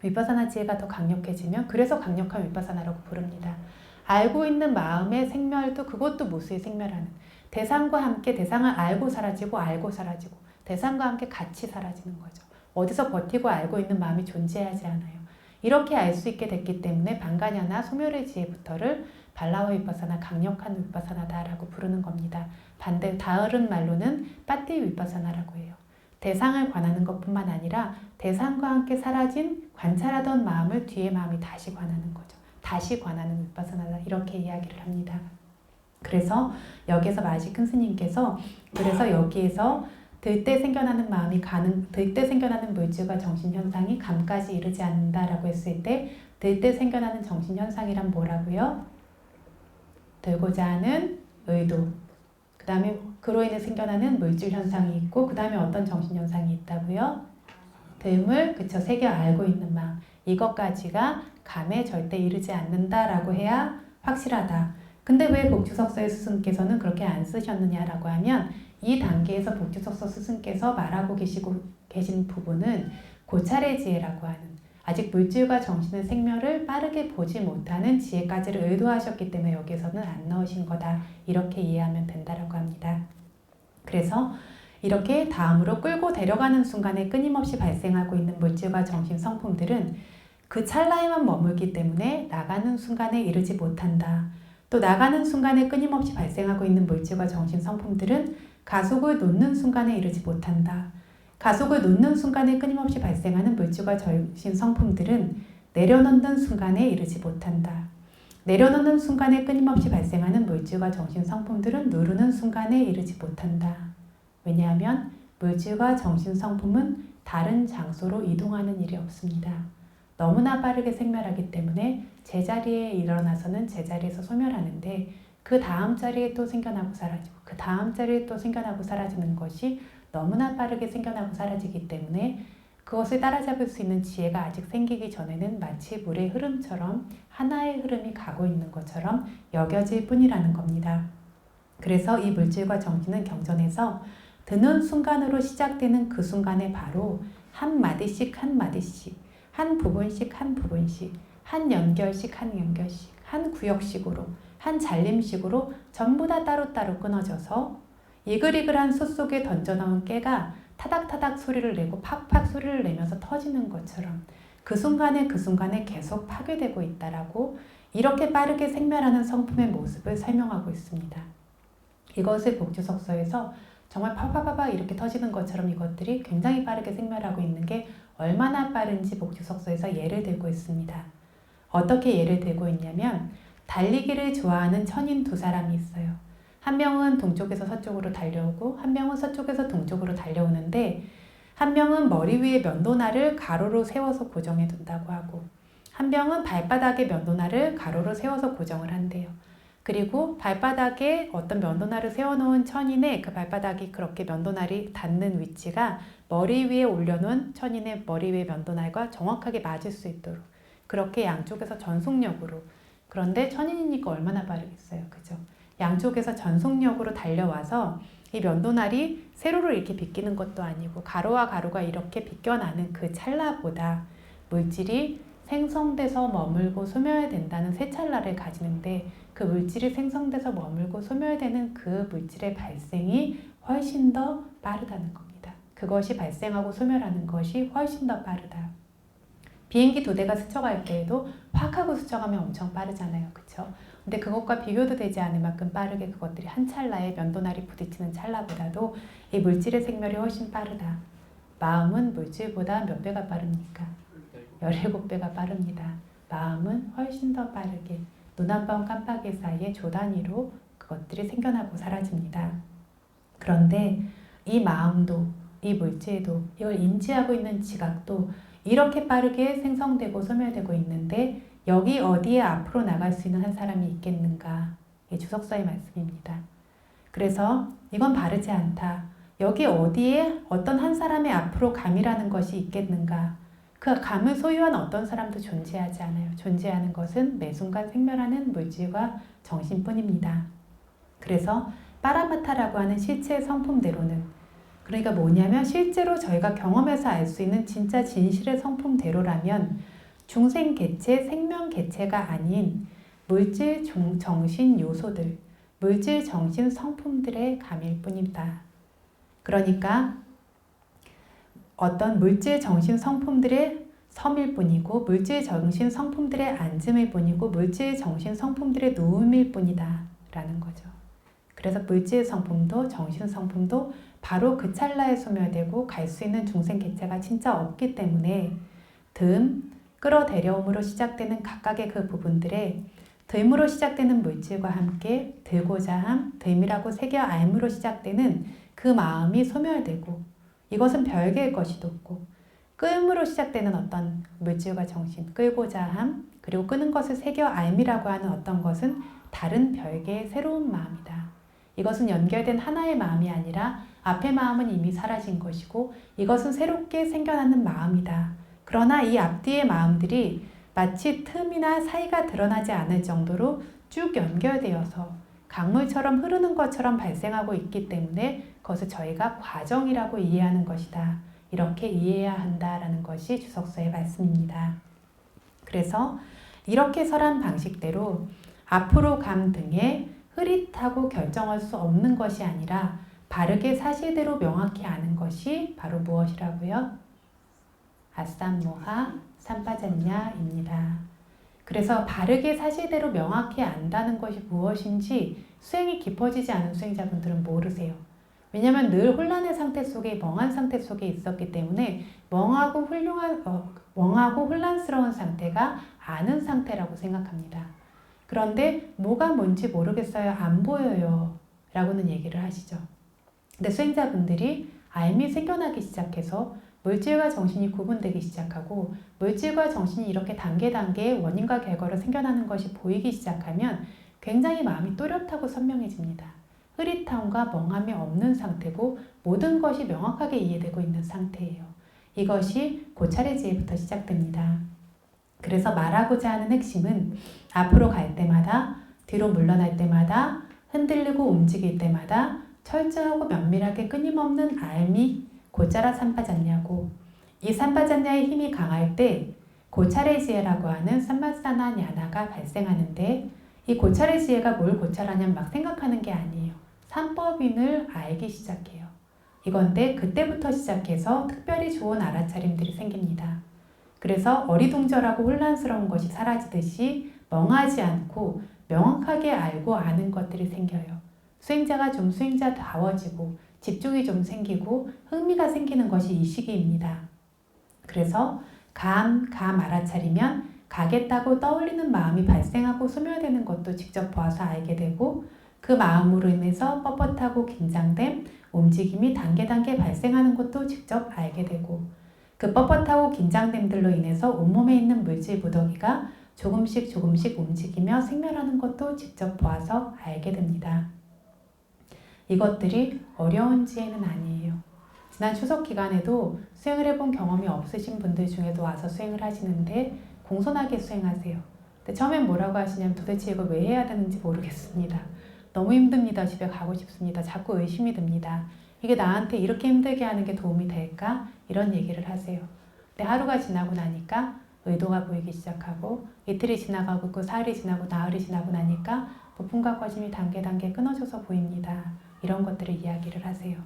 위파사나 지혜가 더 강력해지면 그래서 강력한 위파사나라고 부릅니다. 알고 있는 마음의 생멸도 그것도 무수히 생멸하는 대상과 함께 대상을 알고 사라지고 알고 사라지고 대상과 함께 같이 사라지는 거죠. 어디서 버티고 알고 있는 마음이 존재하지 않아요. 이렇게 알 수 있게 됐기 때문에 방가냐나 소멸의 지혜부터를 발라와 위파사나 강력한 위파사나다라고 부르는 겁니다. 반대 다른 말로는 빠띠 위파사나라고 해요. 대상을 관하는 것뿐만 아니라 대상과 함께 사라진 관찰하던 마음을 뒤에 마음이 다시 관하는 거죠. 다시 관하는 위파사나다 이렇게 이야기를 합니다. 그래서 여기서 마하시 큰 스님께서 그래서 여기에서 들 때 생겨나는 마음이 들 때 생겨나는 물질과 정신 현상이 감까지 이르지 않는다라고 했을 때 들 때 생겨나는 정신 현상이란 뭐라고요? 들고자 하는 의도. 그 다음에 그로 인해 생겨나는 물질 현상이 있고 그 다음에 어떤 정신 현상이 있다고요? 됨을 그쵸 새겨 알고 있는 마음. 이것까지가 감에 절대 이르지 않는다라고 해야 확실하다. 근데 왜 복주석서의 스승께서는 그렇게 안 쓰셨느냐라고 하면 이 단계에서 복주석서 스승께서 말하고 계신 부분은 고찰의 지혜라고 하는 아직 물질과 정신의 생멸을 빠르게 보지 못하는 지혜까지를 의도하셨기 때문에 여기서는 안 넣으신 거다. 이렇게 이해하면 된다라고 합니다. 그래서 이렇게 다음으로 끌고 데려가는 순간에 끊임없이 발생하고 있는 물질과 정신 성품들은 그 찰나에만 머물기 때문에 나가는 순간에 이르지 못한다. 또 나가는 순간에 끊임없이 발생하고 있는 물질과 정신 성품들은 가속을 놓는 순간에 이르지 못한다. 가속을 놓는 순간에 끊임없이 발생하는 물질과 정신 성품들은 내려놓는 순간에 이르지 못한다. 내려놓는 순간에 끊임없이 발생하는 물질과 정신 성품들은 누르는 순간에 이르지 못한다. 왜냐하면 물질과 정신 성품은 다른 장소로 이동하는 일이 없습니다. 너무나 빠르게 생멸하기 때문에 제자리에 일어나서는 제자리에서 소멸하는데 그 다음 자리에 또 생겨나고 사라지고 그 다음 자리에 또 생겨나고 사라지는 것이 너무나 빠르게 생겨나고 사라지기 때문에 그것을 따라잡을 수 있는 지혜가 아직 생기기 전에는 마치 물의 흐름처럼 하나의 흐름이 가고 있는 것처럼 여겨질 뿐이라는 겁니다. 그래서 이 물질과 정신은 경전에서 드는 순간으로 시작되는 그 순간에 바로 한 마디씩 한 마디씩 한 부분씩 한 부분씩 한 연결씩 한 연결씩 한 구역씩으로 한 잘림식으로 전부 다 따로따로 끊어져서 이글이글한 솥 속에 던져넣은 깨가 타닥타닥 소리를 내고 팍팍 소리를 내면서 터지는 것처럼 그 순간에 계속 파괴되고 있다라고 이렇게 빠르게 생멸하는 성품의 모습을 설명하고 있습니다. 이것을 복주석서에서 정말 파파파파 이렇게 터지는 것처럼 이것들이 굉장히 빠르게 생멸하고 있는 게 얼마나 빠른지 복주석서에서 예를 들고 있습니다. 어떻게 예를 들고 있냐면 달리기를 좋아하는 천인 두 사람이 있어요. 한 명은 동쪽에서 서쪽으로 달려오고 한 명은 서쪽에서 동쪽으로 달려오는데 한 명은 머리 위에 면도날을 가로로 세워서 고정해 둔다고 하고 한 병은 발바닥에 면도날을 가로로 세워서 고정을 한대요. 그리고 발바닥에 어떤 면도날을 세워놓은 천인의 그 발바닥이 그렇게 면도날이 닿는 위치가 머리 위에 올려놓은 천인의 머리 위에 면도날과 정확하게 맞을 수 있도록 그렇게 양쪽에서 전속력으로, 그런데 천인이니까 얼마나 빠르겠어요. 그죠? 양쪽에서 전속력으로 달려와서 이 면도날이 세로로 이렇게 비끼는 것도 아니고 가로와 가로가 이렇게 비껴나는 그 찰나보다 물질이 생성돼서 머물고 소멸된다는 세 찰나를 가지는데, 그 물질이 생성돼서 머물고 소멸되는 그 물질의 발생이 훨씬 더 빠르다는 겁니다. 그것이 발생하고 소멸하는 것이 훨씬 더 빠르다. 비행기 2대가 스쳐갈 때에도 확 하고 스쳐가면 엄청 빠르잖아요. 그쵸? 근데 그것과 비교도 되지 않을 만큼 빠르게 그것들이 한 찰나에 면도날이 부딪히는 찰나보다도 이 물질의 생멸이 훨씬 빠르다. 마음은 물질보다 몇 배가 빠릅니까? 17배가 빠릅니다. 마음은 훨씬 더 빠르게 눈 한 번 깜빡이 사이에 조 단위로 그것들이 생겨나고 사라집니다. 그런데 이 마음도, 이 물질도, 이걸 인지하고 있는 지각도 이렇게 빠르게 생성되고 소멸되고 있는데 여기 어디에 앞으로 나갈 수 있는 한 사람이 있겠는가? 이 주석서의 말씀입니다. 그래서 이건 바르지 않다. 여기 어디에 어떤 한 사람의 앞으로 감이라는 것이 있겠는가? 그 감을 소유한 어떤 사람도 존재하지 않아요. 존재하는 것은 매 순간 생멸하는 물질과 정신뿐입니다. 그래서 파라마타라고 하는 실체의 성품대로는, 그러니까 뭐냐면 실제로 저희가 경험해서 알 수 있는 진짜 진실의 성품대로라면 중생개체, 생명개체가 아닌 물질, 정신 요소들, 물질, 정신 성품들의 감일 뿐이다. 그러니까 어떤 물질, 정신 성품들의 섬일 뿐이고 물질, 정신 성품들의 앉음일 뿐이고 물질, 정신 성품들의 누움일 뿐이다 라는 거죠. 그래서 물질 성품도 정신 성품도 바로 그 찰나에 소멸되고 갈 수 있는 중생개체가 진짜 없기 때문에 듬, 끌어들여옴으로 시작되는 각각의 그 부분들에 듬으로 시작되는 물질과 함께 들고자 함, 듬이라고 새겨 알므로 시작되는 그 마음이 소멸되고, 이것은 별개의 것이 없고, 끌므로 시작되는 어떤 물질과 정신, 끌고자 함, 그리고 끄는 것을 새겨 알미라고 하는 어떤 것은 다른 별개의 새로운 마음이다. 이것은 연결된 하나의 마음이 아니라 앞의 마음은 이미 사라진 것이고 이것은 새롭게 생겨나는 마음이다. 그러나 이 앞뒤의 마음들이 마치 틈이나 사이가 드러나지 않을 정도로 쭉 연결되어서 강물처럼 흐르는 것처럼 발생하고 있기 때문에 그것을 저희가 과정이라고 이해하는 것이다. 이렇게 이해해야 한다라는 것이 주석서의 말씀입니다. 그래서 이렇게 설한 방식대로 앞으로 감 등에 흐릿하고 결정할 수 없는 것이 아니라 바르게 사실대로 명확히 아는 것이 바로 무엇이라고요? 아삼모하 삼파잔냐입니다. 그래서 바르게 사실대로 명확히 안다는 것이 무엇인지 수행이 깊어지지 않은 수행자분들은 모르세요. 왜냐하면 늘 혼란의 상태 속에, 멍한 상태 속에 있었기 때문에 멍하고 혼란스러운 상태가 아는 상태라고 생각합니다. 그런데 뭐가 뭔지 모르겠어요, 안 보여요 라고는 얘기를 하시죠. 근데 수행자분들이 알미 생겨나기 시작해서 물질과 정신이 구분되기 시작하고 물질과 정신이 이렇게 단계 원인과 결과로 생겨나는 것이 보이기 시작하면 굉장히 마음이 또렷하고 선명해집니다. 흐릿함과 멍함이 없는 상태고 모든 것이 명확하게 이해되고 있는 상태예요. 이것이 고찰의 지혜부터 시작됩니다. 그래서 말하고자 하는 핵심은 앞으로 갈 때마다, 뒤로 물러날 때마다, 흔들리고 움직일 때마다 철저하고 면밀하게 끊임없는 알미, 고짜라 삼파잔냐고, 이 삼파잔냐의 힘이 강할 때 고찰의 지혜라고 하는 삼마사나 냐나가 발생하는데, 이 고찰의 지혜가 뭘 고찰하냐면 막 생각하는 게 아니에요. 삼법인을 알기 시작해요. 이건데 그때부터 시작해서 특별히 좋은 알아차림들이 생깁니다. 그래서 어리둥절하고 혼란스러운 것이 사라지듯이 멍하지 않고 명확하게 알고 아는 것들이 생겨요. 수행자가 좀 수행자다워지고 집중이 좀 생기고 흥미가 생기는 것이 이 시기입니다. 그래서 감 알아차리면 가겠다고 떠올리는 마음이 발생하고 소멸되는 것도 직접 보아서 알게 되고, 그 마음으로 인해서 뻣뻣하고 긴장된 움직임이 단계 발생하는 것도 직접 알게 되고, 그 그 뻣뻣하고 긴장됨들로 인해서 온몸에 있는 물질 무더기가 조금씩 움직이며 생멸하는 것도 직접 보아서 알게 됩니다. 이것들이 어려운 지혜는 아니에요. 지난 추석 기간에도 수행을 해본 경험이 없으신 분들 중에도 와서 수행을 하시는데 공손하게 수행하세요. 근데 처음엔 뭐라고 하시냐면 도대체 이걸 왜 해야 되는지 모르겠습니다. 너무 힘듭니다. 집에 가고 싶습니다. 자꾸 의심이 듭니다. 이게 나한테 이렇게 힘들게 하는 게 도움이 될까? 이런 얘기를 하세요. 근데 하루가 지나고 나니까 의도가 보이기 시작하고 이틀이 지나가고 그 사흘이 지나고 나흘이 지나고 나니까 부품과 꺼짐이 단계 끊어져서 보입니다. 이런 것들을 이야기를 하세요.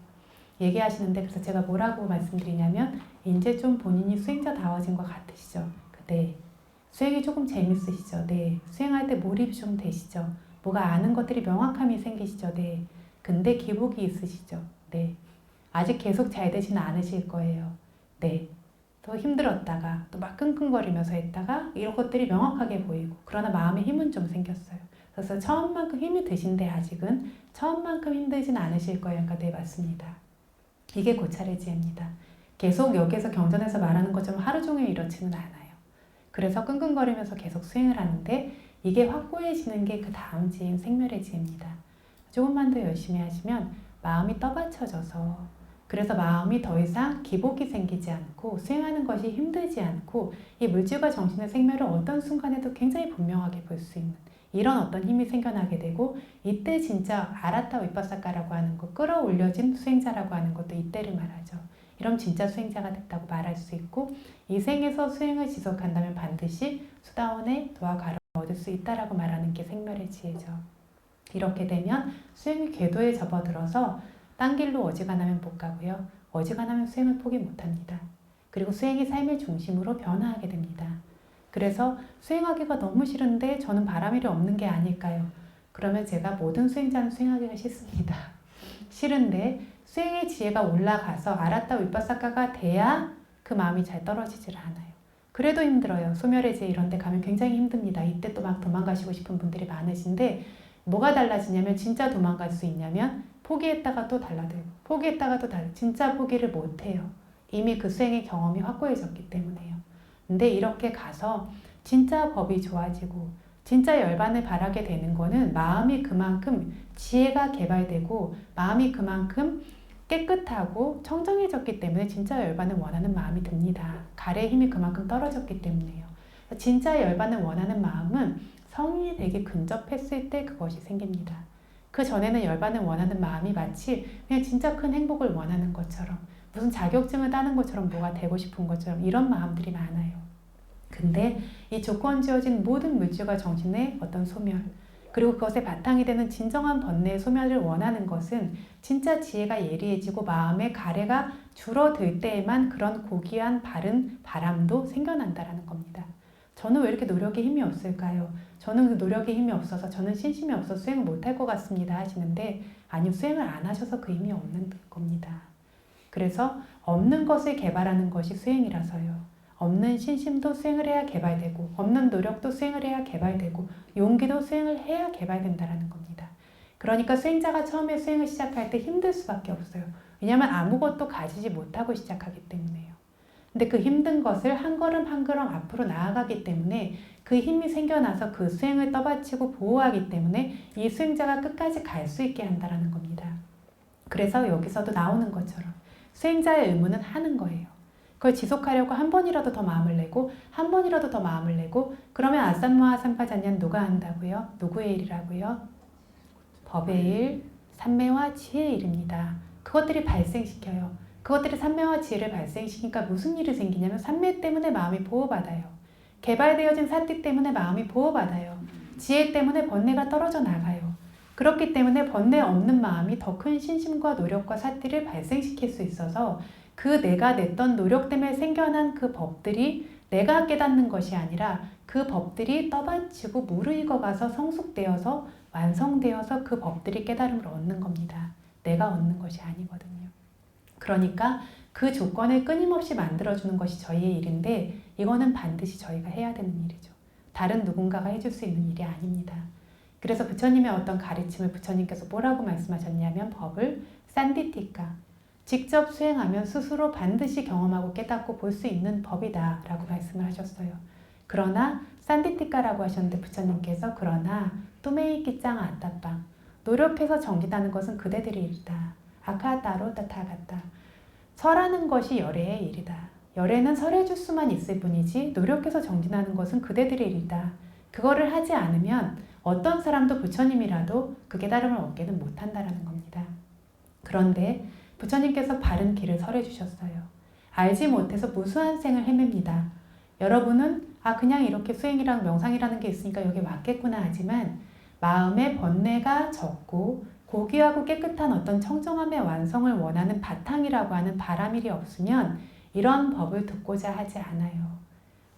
얘기하시는데 그래서 제가 뭐라고 말씀드리냐면 이제 좀 본인이 수행자다워진 것 같으시죠? 네. 수행이 조금 재밌으시죠? 네. 수행할 때 몰입이 좀 되시죠? 뭐가 아는 것들이 명확함이 생기시죠? 네. 근데 기복이 있으시죠? 네. 아직 계속 잘 되지는 않으실 거예요. 네. 더 힘들었다가 또 막 끙끙거리면서 했다가 이런 것들이 명확하게 보이고 그러나 마음에 힘은 좀 생겼어요. 그래서 처음만큼 힘이 드신데 아직은 처음만큼 힘들진 않으실 거예요. 그러니까 네, 맞습니다. 이게 고찰의 지혜입니다. 계속 여기에서 경전에서 말하는 것처럼 하루 종일 이렇지는 않아요. 그래서 끙끙거리면서 계속 수행을 하는데 이게 확고해지는 게 그 다음 지혜인 생멸의 지혜입니다. 조금만 더 열심히 하시면 마음이 떠받쳐져서 그래서 마음이 더 이상 기복이 생기지 않고 수행하는 것이 힘들지 않고 이 물질과 정신의 생멸을 어떤 순간에도 굉장히 분명하게 볼 수 있는 이런 어떤 힘이 생겨나게 되고 이때 진짜 아라타 위파사카라고 하는 것, 끌어올려진 수행자라고 하는 것도 이때를 말하죠. 이런 진짜 수행자가 됐다고 말할 수 있고 이 생에서 수행을 지속한다면 반드시 수다원의 도화가를 얻을 수 있다라고 말하는 게 생멸의 지혜죠. 이렇게 되면 수행이 궤도에 접어들어서 딴 길로 어지간하면 못 가고요. 어지간하면 수행을 포기 못합니다. 그리고 수행이 삶의 중심으로 변화하게 됩니다. 그래서 수행하기가 너무 싫은데 저는 바람일이 없는 게 아닐까요? 그러면 제가 모든 수행자는 수행하기가 싫습니다. 싫은데 수행의 지혜가 올라가서 아라타 위파사카가 돼야 그 마음이 잘 떨어지질 않아요. 그래도 힘들어요. 소멸의 지혜 이런 데 가면 굉장히 힘듭니다. 이때 또 막 도망가시고 싶은 분들이 많으신데 뭐가 달라지냐면 진짜 도망갈 수 있냐면 포기했다가 또 달라들고 포기했다가 또 달라들고 진짜 포기를 못해요. 이미 그 수행의 경험이 확고해졌기 때문에요. 근데 이렇게 가서 진짜 법이 좋아지고 진짜 열반을 바라게 되는 거는 마음이 그만큼 지혜가 개발되고 마음이 그만큼 깨끗하고 청정해졌기 때문에 진짜 열반을 원하는 마음이 듭니다. 가래의 힘이 그만큼 떨어졌기 때문에요. 진짜 열반을 원하는 마음은 성인이 되게 근접했을 때 그것이 생깁니다. 그 전에는 열반을 원하는 마음이 마치 그냥 진짜 큰 행복을 원하는 것처럼 무슨 자격증을 따는 것처럼 뭐가 되고 싶은 것처럼 이런 마음들이 많아요. 근데 이 조건 지어진 모든 물질과 정신의 어떤 소멸 그리고 그것의 바탕이 되는 진정한 번뇌의 소멸을 원하는 것은 진짜 지혜가 예리해지고 마음의 가래가 줄어들 때에만 그런 고귀한 바른 바람도 생겨난다라는 겁니다. 저는 왜 이렇게 노력에 힘이 없을까요? 저는 그 노력에 힘이 없어서 저는 신심이 없어서 수행을 못할 것 같습니다 하시는데 아니요, 수행을 안 하셔서 그 힘이 없는 겁니다. 그래서 없는 것을 개발하는 것이 수행이라서요. 없는 신심도 수행을 해야 개발되고 없는 노력도 수행을 해야 개발되고 용기도 수행을 해야 개발된다는 겁니다. 그러니까 수행자가 처음에 수행을 시작할 때 힘들 수밖에 없어요. 왜냐하면 아무것도 가지지 못하고 시작하기 때문에요. 근데 그 힘든 것을 한 걸음 한 걸음 앞으로 나아가기 때문에 그 힘이 생겨나서 그 수행을 떠받치고 보호하기 때문에 이 수행자가 끝까지 갈 수 있게 한다는 겁니다. 그래서 여기서도 나오는 것처럼 수행자의 의무는 하는 거예요. 그걸 지속하려고 한 번이라도 더 마음을 내고 한 번이라도 더 마음을 내고 그러면 아삿모아 삼파자년 누가 한다고요? 누구의 일이라고요? 법의 일, 삼매와 지혜의 일입니다. 그것들이 발생시켜요. 그것들이 삼매와 지혜를 발생시키니까 무슨 일이 생기냐면 삼매 때문에 마음이 보호받아요. 개발되어진 사티 때문에 마음이 보호받아요. 지혜 때문에 번뇌가 떨어져 나가요. 그렇기 때문에 번뇌 없는 마음이 더 큰 신심과 노력과 사티를 발생시킬 수 있어서 그 내가 냈던 노력 때문에 생겨난 그 법들이 내가 깨닫는 것이 아니라 그 법들이 떠받치고 무르익어가서 성숙되어서 완성되어서 그 법들이 깨달음을 얻는 겁니다. 내가 얻는 것이 아니거든요. 그러니까 그 조건을 끊임없이 만들어주는 것이 저희의 일인데 이거는 반드시 저희가 해야 되는 일이죠. 다른 누군가가 해줄 수 있는 일이 아닙니다. 그래서 부처님의 어떤 가르침을 부처님께서 뭐라고 말씀하셨냐면 법을 산디티카, 직접 수행하면 스스로 반드시 경험하고 깨닫고 볼 수 있는 법이다 라고 말씀을 하셨어요. 그러나 산디티카라고 하셨는데 부처님께서 그러나 뚜메이키 짱 아따빵 노력해서 정진하는 것은 그대들의 일이다. 아카따로 따타갔다. 설하는 것이 열애의 일이다. 열애는 설해줄 수만 있을 뿐이지 노력해서 정진하는 것은 그대들의 일이다. 그거를 하지 않으면 어떤 사람도 부처님이라도 그 깨달음을 얻게는 못한다라는 겁니다. 그런데 부처님께서 바른 길을 설해 주셨어요. 알지 못해서 무수한 생을 헤맵니다. 여러분은 그냥 이렇게 수행이랑 명상이라는 게 있으니까 여기 왔겠구나 하지만 마음의 번뇌가 적고 고귀하고 깨끗한 어떤 청정함의 완성을 원하는 바탕이라고 하는 바라밀이 없으면 이런 법을 듣고자 하지 않아요.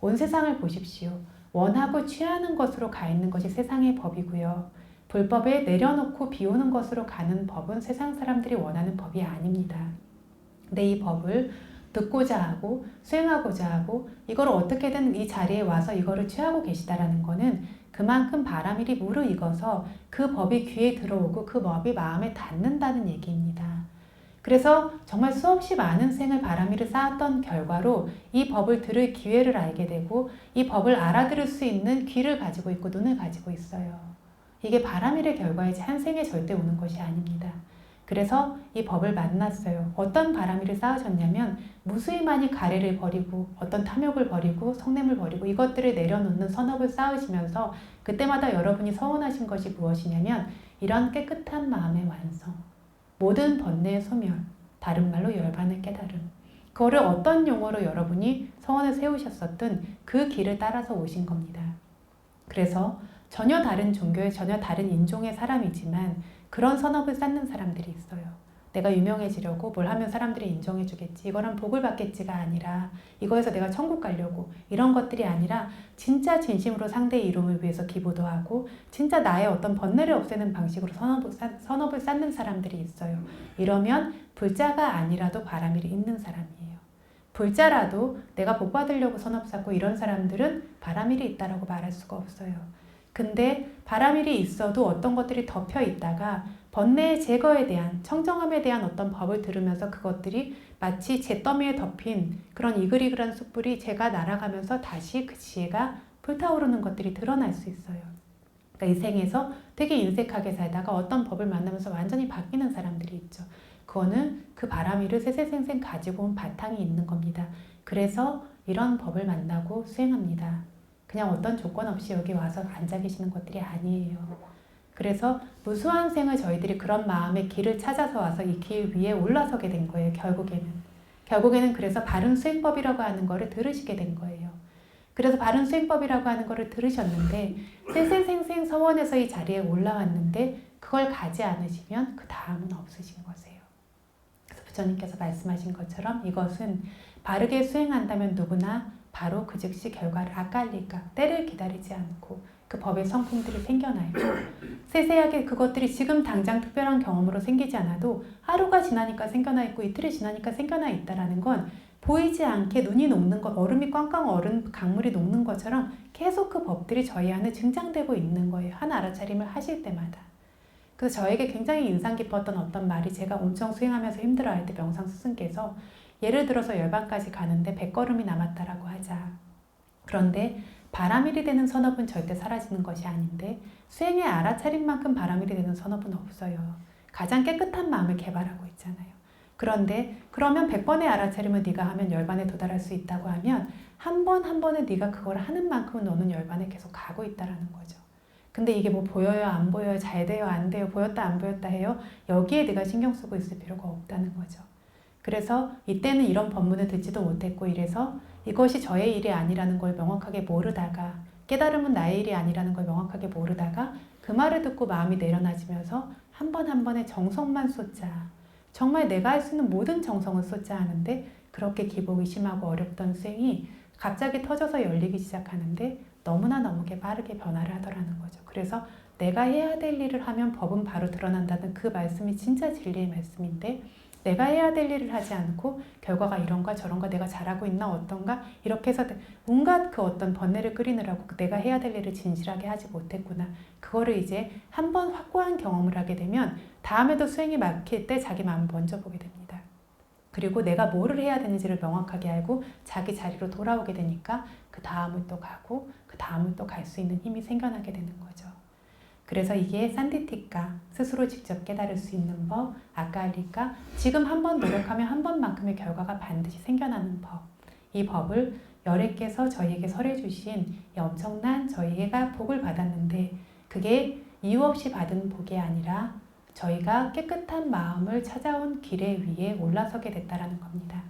온 세상을 보십시오. 원하고 취하는 것으로 가 있는 것이 세상의 법이고요. 불법에 내려놓고 비우는 것으로 가는 법은 세상 사람들이 원하는 법이 아닙니다. 근데 이 법을 듣고자 하고 수행하고자 하고 이걸 어떻게든 이 자리에 와서 이거를 취하고 계시다라는 거는 그만큼 바라밀이 무르익어서 그 법이 귀에 들어오고 그 법이 마음에 닿는다는 얘기입니다. 그래서 정말 수없이 많은 생을 바라밀을 쌓았던 결과로 이 법을 들을 기회를 알게 되고 이 법을 알아들을 수 있는 귀를 가지고 있고 눈을 가지고 있어요. 이게 바라밀의 결과이지 한 생에 절대 오는 것이 아닙니다. 그래서 이 법을 만났어요. 어떤 바라밀을 쌓으셨냐면 무수히 많이 가래를 버리고 어떤 탐욕을 버리고 성냄을 버리고 이것들을 내려놓는 선업을 쌓으시면서 그때마다 여러분이 서원하신 것이 무엇이냐면 이런 깨끗한 마음의 완성, 모든 번뇌의 소멸, 다른 말로 열반의 깨달음. 그거를 어떤 용어로 여러분이 서원을 세우셨었든 그 길을 따라서 오신 겁니다. 그래서 전혀 다른 종교의 전혀 다른 인종의 사람이지만 그런 선업을 쌓는 사람들이 있어요. 내가 유명해지려고 뭘 하면 사람들이 인정해주겠지. 이거랑 복을 받겠지가 아니라 이거에서 내가 천국 가려고 이런 것들이 아니라 진짜 진심으로 상대의 이름을 위해서 기도도 하고 진짜 나의 어떤 번뇌를 없애는 방식으로 선업을 쌓는 사람들이 있어요. 이러면 불자가 아니라도 바라밀이 있는 사람이에요. 불자라도 내가 복 받으려고 선업 쌓고 이런 사람들은 바라밀이 있다라고 말할 수가 없어요. 근데 바라밀이 있어도 어떤 것들이 덮여 있다가 번뇌의 제거에 대한 청정함에 대한 어떤 법을 들으면서 그것들이 마치 잿더미에 덮인 그런 이글이글한 숯불이 재가 날아가면서 다시 그 지혜가 불타오르는 것들이 드러날 수 있어요. 그러니까 이 생에서 되게 인색하게 살다가 어떤 법을 만나면서 완전히 바뀌는 사람들이 있죠. 그거는 그 바라밀을 세세생생 가지고 온 바탕이 있는 겁니다. 그래서 이런 법을 만나고 수행합니다. 그냥 어떤 조건 없이 여기 와서 앉아 계시는 것들이 아니에요. 그래서 무수한 생을 저희들이 그런 마음의 길을 찾아서 와서 이 길 위에 올라서게 된 거예요. 결국에는 그래서 바른 수행법이라고 하는 거를 들으시게 된 거예요. 그래서 바른 수행법이라고 하는 거를 들으셨는데 세세생생 서원에서 이 자리에 올라왔는데 그걸 가지 않으시면 그 다음은 없으신 거세요. 그래서 부처님께서 말씀하신 것처럼 이것은 바르게 수행한다면 누구나 바로 그 즉시 결과를 앗갈릴까 때를 기다리지 않고 그 법의 성품들이 생겨나요. 세세하게 그것들이 지금 당장 특별한 경험으로 생기지 않아도 하루가 지나니까 생겨나 있고 이틀이 지나니까 생겨나 있다라는 건 보이지 않게 눈이 녹는 것, 얼음이 꽝꽝 얼은 강물이 녹는 것처럼 계속 그 법들이 저희 안에 증장되고 있는 거예요. 한 알아차림을 하실 때마다. 그래서 저에게 굉장히 인상 깊었던 어떤 말이 제가 엄청 수행하면서 힘들어할 때 명상 스승께서 예를 들어서 열반까지 가는데 100걸음이 남았다라고 하자. 그런데 바라밀이 되는 선업은 절대 사라지는 것이 아닌데 수행의 알아차림만큼 바라밀이 되는 선업은 없어요. 가장 깨끗한 마음을 개발하고 있잖아요. 그런데 그러면 100번의 알아차림을 네가 하면 열반에 도달할 수 있다고 하면 한 번 한 번에 네가 그걸 하는 만큼은 너는 열반에 계속 가고 있다라는 거죠. 근데 이게 뭐 보여요 안 보여요 잘 돼요 안 돼요 보였다 안 보였다 해요. 여기에 네가 신경 쓰고 있을 필요가 없다는 거죠. 그래서 이때는 이런 법문을 듣지도 못했고 이래서 이것이 저의 일이 아니라는 걸 명확하게 모르다가 깨달음은 나의 일이 아니라는 걸 명확하게 모르다가 그 말을 듣고 마음이 내려놔지면서 한 번 한 번의 정성만 쏟자. 정말 내가 할 수 있는 모든 정성을 쏟자 하는데 그렇게 기복의심하고 어렵던 수행이 갑자기 터져서 열리기 시작하는데 너무나 너무게 빠르게 변화를 하더라는 거죠. 그래서 내가 해야 될 일을 하면 법은 바로 드러난다는 그 말씀이 진짜 진리의 말씀인데 내가 해야 될 일을 하지 않고 결과가 이런가 저런가 내가 잘하고 있나 어떤가 이렇게 해서 온갖 그 어떤 번뇌를 끓이느라고 내가 해야 될 일을 진실하게 하지 못했구나. 그거를 이제 한번 확고한 경험을 하게 되면 다음에도 수행이 막힐 때 자기 마음을 먼저 보게 됩니다. 그리고 내가 뭐를 해야 되는지를 명확하게 알고 자기 자리로 돌아오게 되니까 그 다음을 또 가고 그 다음을 또 갈 수 있는 힘이 생겨나게 되는 거죠. 그래서 이게 산디티카, 스스로 직접 깨달을 수 있는 법, 아까리까, 지금 한 번 노력하면 한 번만큼의 결과가 반드시 생겨나는 법. 이 법을 여래께서 저희에게 설해 주신 이 엄청난 저희가 복을 받았는데 그게 이유 없이 받은 복이 아니라 저희가 깨끗한 마음을 찾아온 길에 위에 올라서게 됐다라는 겁니다.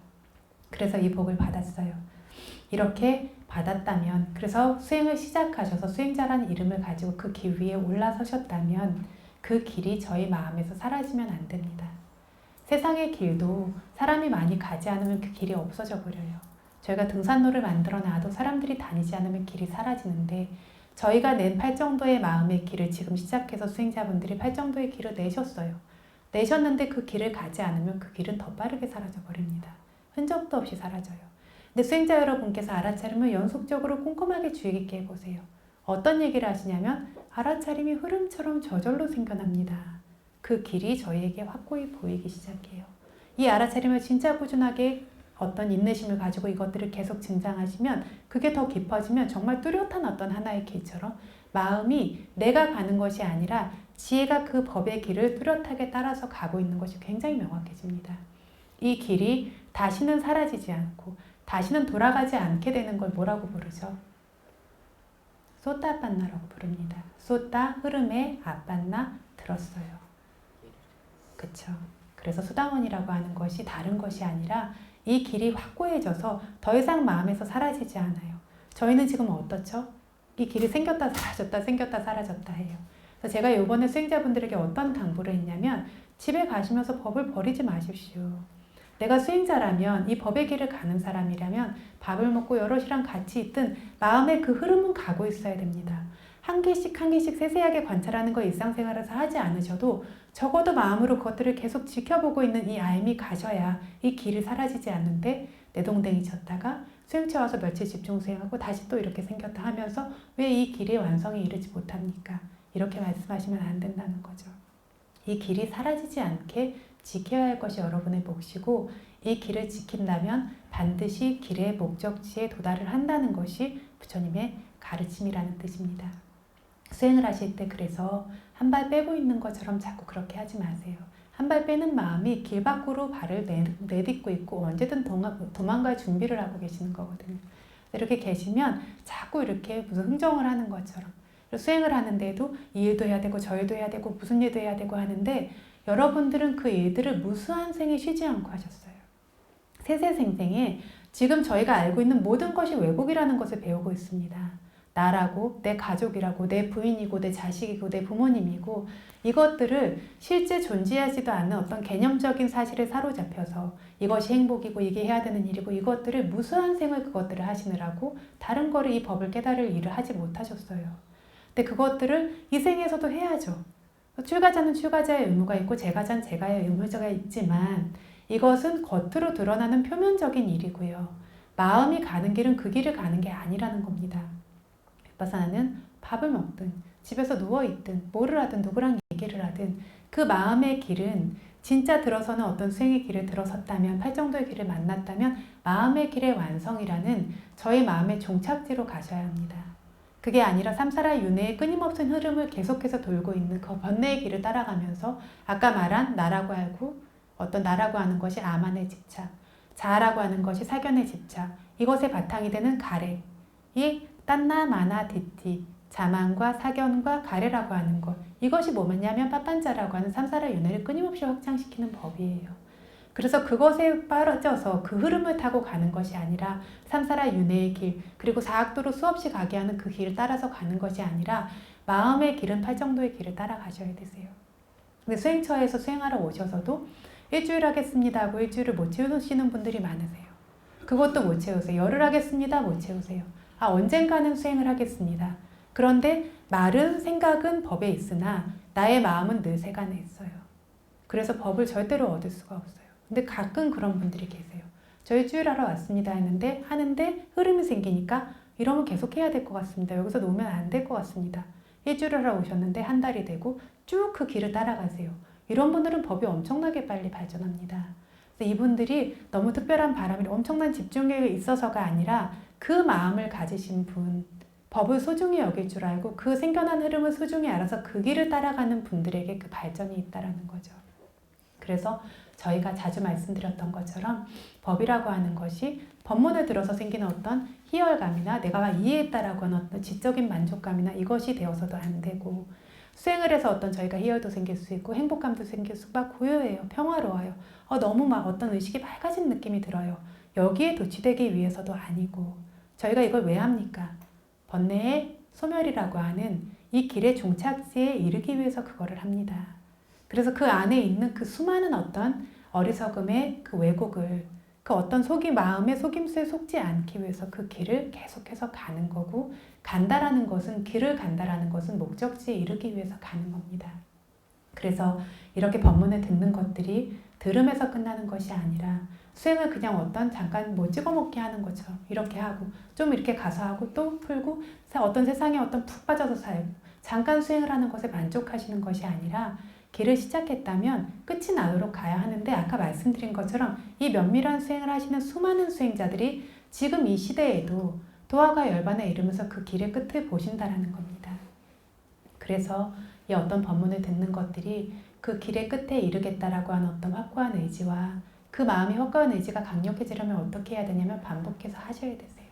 그래서 이 복을 받았어요. 이렇게 받았다면, 그래서 수행을 시작하셔서 수행자라는 이름을 가지고 그 길 위에 올라서셨다면 그 길이 저희 마음에서 사라지면 안 됩니다. 세상의 길도 사람이 많이 가지 않으면 그 길이 없어져 버려요. 저희가 등산로를 만들어 놔도 사람들이 다니지 않으면 길이 사라지는데 저희가 낸 8정도의 마음의 길을 지금 시작해서 수행자분들이 8정도의 길을 내셨어요. 내셨는데 그 길을 가지 않으면 그 길은 더 빠르게 사라져 버립니다. 흔적도 없이 사라져요. 근데 수행자 여러분께서 알아차림을 연속적으로 꼼꼼하게 주의 깊게 해보세요. 어떤 얘기를 하시냐면 알아차림이 흐름처럼 저절로 생겨납니다. 그 길이 저희에게 확고히 보이기 시작해요. 이 알아차림을 진짜 꾸준하게 어떤 인내심을 가지고 이것들을 계속 증장하시면 그게 더 깊어지면 정말 뚜렷한 어떤 하나의 길처럼 마음이 내가 가는 것이 아니라 지혜가 그 법의 길을 뚜렷하게 따라서 가고 있는 것이 굉장히 명확해집니다. 이 길이 다시는 사라지지 않고 다시는 돌아가지 않게 되는 걸 뭐라고 부르죠? 소따빤나라고 부릅니다. 소따, 흐름에, 아빤나, 들었어요. 그쵸? 그래서 수다원이라고 하는 것이 다른 것이 아니라 이 길이 확고해져서 더 이상 마음에서 사라지지 않아요. 저희는 지금 어떻죠? 이 길이 생겼다 사라졌다 생겼다 사라졌다 해요. 그래서 제가 이번에 수행자분들에게 어떤 당부를 했냐면 집에 가시면서 법을 버리지 마십시오. 내가 수행자라면 이 법의 길을 가는 사람이라면 밥을 먹고 여럿이랑 같이 있든 마음의 그 흐름은 가고 있어야 됩니다. 한 개씩 한 개씩 세세하게 관찰하는 거 일상생활에서 하지 않으셔도 적어도 마음으로 그것들을 계속 지켜보고 있는 이 알미 가셔야 이 길이 사라지지 않는데 내동댕이 쳤다가 수행체 와서 며칠 집중 수행하고 다시 또 이렇게 생겼다 하면서 왜 이 길의 완성에 이르지 못합니까? 이렇게 말씀하시면 안 된다는 거죠. 이 길이 사라지지 않게 지켜야 할 것이 여러분의 몫이고 이 길을 지킨다면 반드시 길의 목적지에 도달을 한다는 것이 부처님의 가르침이라는 뜻입니다. 수행을 하실 때 그래서 한 발 빼고 있는 것처럼 자꾸 그렇게 하지 마세요. 한 발 빼는 마음이 길 밖으로 발을 내딛고 있고 언제든 도망갈 준비를 하고 계시는 거거든요. 이렇게 계시면 자꾸 이렇게 무슨 흥정을 하는 것처럼 수행을 하는데도 이 일도 해야 되고 저 일도 해야 되고 무슨 일도 해야 되고 하는데 여러분들은 그 일들을 무수한 생에 쉬지 않고 하셨어요. 세세생생에 지금 저희가 알고 있는 모든 것이 왜곡이라는 것을 배우고 있습니다. 나라고, 내 가족이라고, 내 부인이고, 내 자식이고, 내 부모님이고 이것들을 실제 존재하지도 않는 어떤 개념적인 사실에 사로잡혀서 이것이 행복이고 이게 해야 되는 일이고 이것들을 무수한 생을 그것들을 하시느라고 다른 거를 이 법을 깨달을 일을 하지 못하셨어요. 근데 그것들을 이 생에서도 해야죠. 출가자는 출가자의 의무가 있고 제가자는 제가의 의무가 있지만 이것은 겉으로 드러나는 표면적인 일이고요. 마음이 가는 길은 그 길을 가는 게 아니라는 겁니다. 윗바사나는 밥을 먹든 집에서 누워있든 뭐를 하든 누구랑 얘기를 하든 그 마음의 길은 진짜 들어서는 어떤 수행의 길을 들어섰다면 8정도의 길을 만났다면 마음의 길의 완성이라는 저희 마음의 종착지로 가셔야 합니다. 그게 아니라 삼사라 윤회의 끊임없는 흐름을 계속해서 돌고 있는 그 번뇌의 길을 따라가면서 아까 말한 나라고 알고 어떤 나라고 하는 것이 아만의 집착, 자아라고 하는 것이 사견의 집착, 이것의 바탕이 되는 가래, 이 딴나 마나 디티, 자만과 사견과 가래라고 하는 것, 이것이 뭐냐면 빠빤자라고 하는 삼사라 윤회를 끊임없이 확장시키는 법이에요. 그래서 그것에 빠져서 그 흐름을 타고 가는 것이 아니라 삼사라 윤회의 길, 그리고 사학도로 수없이 가게 하는 그 길을 따라서 가는 것이 아니라 마음의 길은 8정도의 길을 따라가셔야 되세요. 근데 수행처에서 수행하러 오셔서도 일주일 하겠습니다 하고 일주일을 못 채우시는 분들이 많으세요. 그것도 못 채우세요. 열흘 하겠습니다. 못 채우세요. 언젠가는 수행을 하겠습니다. 그런데 말은 생각은 법에 있으나 나의 마음은 늘 세간에 있어요. 그래서 법을 절대로 얻을 수가 없어요. 근데 가끔 그런 분들이 계세요. 저 일주일 하러 왔습니다 했는데 하는데 흐름이 생기니까 이러면 계속 해야 될 것 같습니다. 여기서 놓으면 안 될 것 같습니다. 일주일 하러 오셨는데 한 달이 되고 쭉 그 길을 따라가세요. 이런 분들은 법이 엄청나게 빨리 발전합니다. 그래서 이분들이 너무 특별한 바람이 엄청난 집중력에 있어서가 아니라 그 마음을 가지신 분, 법을 소중히 여길 줄 알고 그 생겨난 흐름을 소중히 알아서 그 길을 따라가는 분들에게 그 발전이 있다라는 거죠. 그래서 저희가 자주 말씀드렸던 것처럼 법이라고 하는 것이 법문을 들어서 생기는 어떤 희열감이나 내가 이해했다라고 하는 어떤 지적인 만족감이나 이것이 되어서도 안 되고, 수행을 해서 어떤 저희가 희열도 생길 수 있고 행복감도 생길 수, 막 고요해요. 평화로워요. 너무 막 어떤 의식이 밝아진 느낌이 들어요. 여기에 도취되기 위해서도 아니고, 저희가 이걸 왜 합니까? 번뇌의 소멸이라고 하는 이 길의 종착지에 이르기 위해서 그거를 합니다. 그래서 그 안에 있는 그 수많은 어떤 어리석음의 그 왜곡을, 그 어떤 마음의 속임수에 속지 않기 위해서 그 길을 계속해서 가는 거고, 간다라는 것은, 길을 간다라는 것은 목적지에 이르기 위해서 가는 겁니다. 그래서 이렇게 법문을 듣는 것들이 들음에서 끝나는 것이 아니라 수행을 그냥 어떤 잠깐 뭐 찍어먹기 하는 것처럼 이렇게 하고 좀 이렇게 가서 하고 또 풀고 어떤 세상에 어떤 푹 빠져서 살고 잠깐 수행을 하는 것에 만족하시는 것이 아니라, 길을 시작했다면 끝이 나도록 가야 하는데, 아까 말씀드린 것처럼 이 면밀한 수행을 하시는 수많은 수행자들이 지금 이 시대에도 도화가 열반에 이르면서 그 길의 끝을 보신다라는 겁니다. 그래서 이 어떤 법문을 듣는 것들이 그 길의 끝에 이르겠다라고 하는 어떤 확고한 의지와, 그 마음이 확고한 의지가 강력해지려면 어떻게 해야 되냐면 반복해서 하셔야 되세요.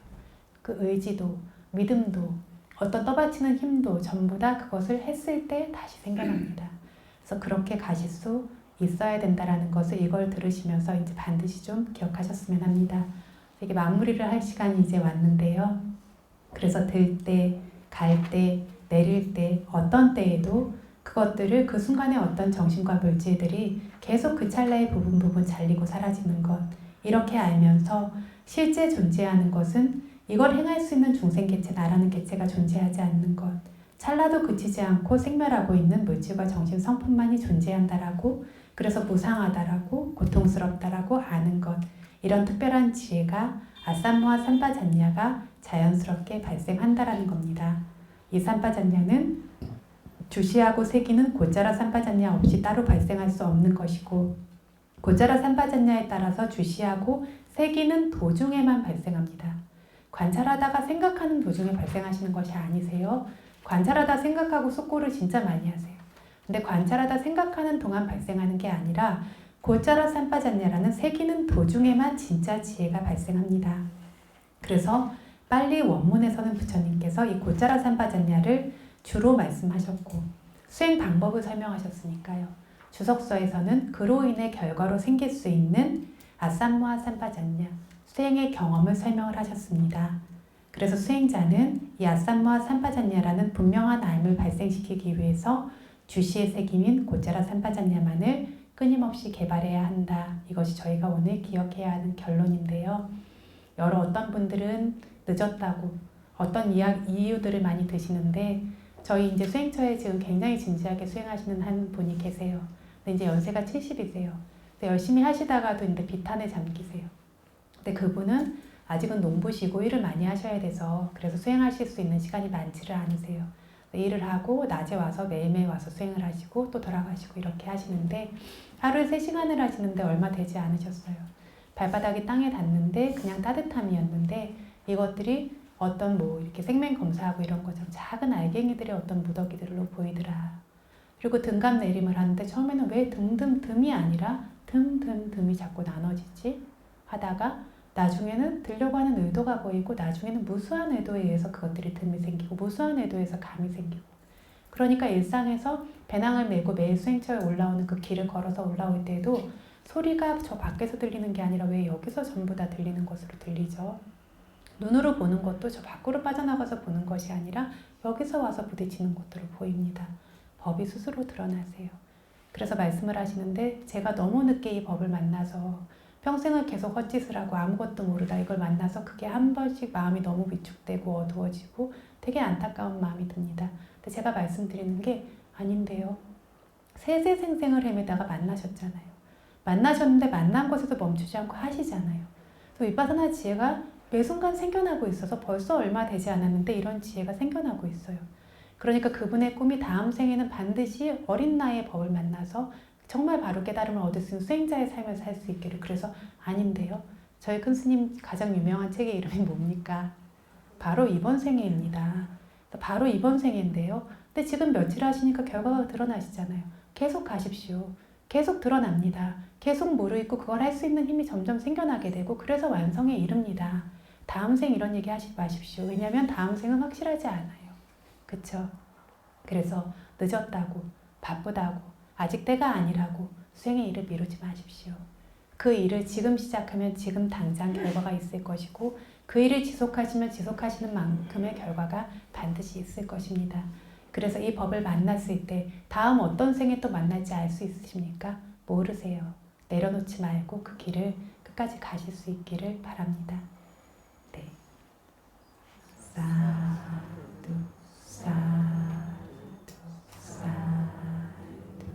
그 의지도 믿음도 어떤 떠받치는 힘도 전부 다 그것을 했을 때 다시 생겨납니다. 그래서 그렇게 가실 수 있어야 된다라는 것을 이걸 들으시면서 이제 반드시 좀 기억하셨으면 합니다. 이게 마무리를 할 시간이 이제 왔는데요. 그래서 들 때, 갈 때, 내릴 때, 어떤 때에도 그것들을, 그 순간의 어떤 정신과 물질들이 계속 그 찰나의 부분 잘리고 사라지는 것, 이렇게 알면서 실제 존재하는 것은 이걸 행할 수 있는 중생개체, 나라는 개체가 존재하지 않는 것, 찰나도 그치지 않고 생멸하고 있는 물질과 정신 성품만이 존재한다라고, 그래서 무상하다라고, 고통스럽다라고 아는 것, 이런 특별한 지혜가 아삼무와 삼바잔냐가 자연스럽게 발생한다라는 겁니다. 이 삼바잔냐는 주시하고 세기는 고짜라 삼바잔냐 없이 따로 발생할 수 없는 것이고, 고짜라 삼바잔냐에 따라서 주시하고 세기는 도중에만 발생합니다. 관찰하다가 생각하는 도중에 발생하시는 것이 아니세요. 관찰하다 생각하고 속고를 진짜 많이 하세요. 근데 관찰하다 생각하는 동안 발생하는 게 아니라 고짜라 삼바잔냐라는 세기는 도중에만 진짜 지혜가 발생합니다. 그래서 빨리 원문에서는 부처님께서 이 고짜라 삼바잔냐를 주로 말씀하셨고 수행 방법을 설명하셨으니까요. 주석서에서는 그로 인해 결과로 생길 수 있는 아삼무아 삼바잔냐, 수행의 경험을 설명을 하셨습니다. 그래서 수행자는 이 아삼무아 삼바잔냐라는 분명한 알을 발생시키기 위해서 주시의 색임인 고짜라 삼바잔냐만을 끊임없이 개발해야 한다. 이것이 저희가 오늘 기억해야 하는 결론인데요. 어떤 분들은 늦었다고 어떤 이유들을 많이 드시는데, 저희 이제 수행처에 지금 굉장히 진지하게 수행하시는 한 분이 계세요. 근데 이제 연세가 70이세요. 열심히 하시다가도 이제 비탄에 잠기세요. 근데 그분은 아직은 농부시고 일을 많이 하셔야 돼서 그래서 수행하실 수 있는 시간이 많지를 않으세요. 일을 하고 낮에 와서 매일매일 와서 수행을 하시고 또 돌아가시고 이렇게 하시는데, 하루에 3시간을 하시는데 얼마 되지 않으셨어요. 발바닥이 땅에 닿는데 그냥 따뜻함이었는데, 이것들이 어떤 이렇게 생명 검사하고 이런 것처럼 작은 알갱이들의 어떤 무더기들로 보이더라. 그리고 등갑 내림을 하는데 처음에는 왜 듬이 아니라 듬이 자꾸 나눠지지? 하다가 나중에는 들려고 하는 의도가 보이고, 나중에는 무수한 의도에 의해서 그것들이 듬이 생기고, 무수한 의도에서 감이 생기고, 그러니까 일상에서 배낭을 메고 매일 수행처에 올라오는 그 길을 걸어서 올라올 때에도 소리가 저 밖에서 들리는 게 아니라 왜 여기서 전부 다 들리는 것으로 들리죠. 눈으로 보는 것도 저 밖으로 빠져나가서 보는 것이 아니라 여기서 와서 부딪히는 것으로 보입니다. 법이 스스로 드러나세요. 그래서 말씀을 하시는데, 제가 너무 늦게 이 법을 만나서 평생을 계속 헛짓을 하고 아무것도 모르다 이걸 만나서 그게 한 번씩 마음이 너무 위축되고 어두워지고 되게 안타까운 마음이 듭니다. 근데 제가 말씀드리는 게 아닌데요. 세세생생을 헤매다가 만나셨잖아요. 만나셨는데 만난 곳에서 멈추지 않고 하시잖아요. 그래서 위파사나 지혜가 매 순간 생겨나고 있어서 벌써 얼마 되지 않았는데 이런 지혜가 생겨나고 있어요. 그러니까 그분의 꿈이 다음 생에는 반드시 어린 나이에 법을 만나서 정말 바로 깨달음을 얻을 수 있는 수행자의 삶을 살 수 있기를. 그래서 아닌데요. 저희 큰 스님 가장 유명한 책의 이름이 뭡니까? 바로 이번 생애입니다. 바로 이번 생애인데요. 근데 지금 며칠 하시니까 결과가 드러나시잖아요. 계속 가십시오. 계속 드러납니다. 계속 무르익고 그걸 할 수 있는 힘이 점점 생겨나게 되고 그래서 완성에 이릅니다. 다음 생 이런 얘기 하지 마십시오. 왜냐하면 다음 생은 확실하지 않아요. 그쵸? 그래서 늦었다고, 바쁘다고, 아직 때가 아니라고 수행의 일을 미루지 마십시오. 그 일을 지금 시작하면 지금 당장 결과가 있을 것이고 그 일을 지속하시면 지속하시는 만큼의 결과가 반드시 있을 것입니다. 그래서 이 법을 만났을 때 다음 어떤 생에 또 만날지 알 수 있으십니까? 모르세요. 내려놓지 말고 그 길을 끝까지 가실 수 있기를 바랍니다. 네. 사두, 사두, 사두.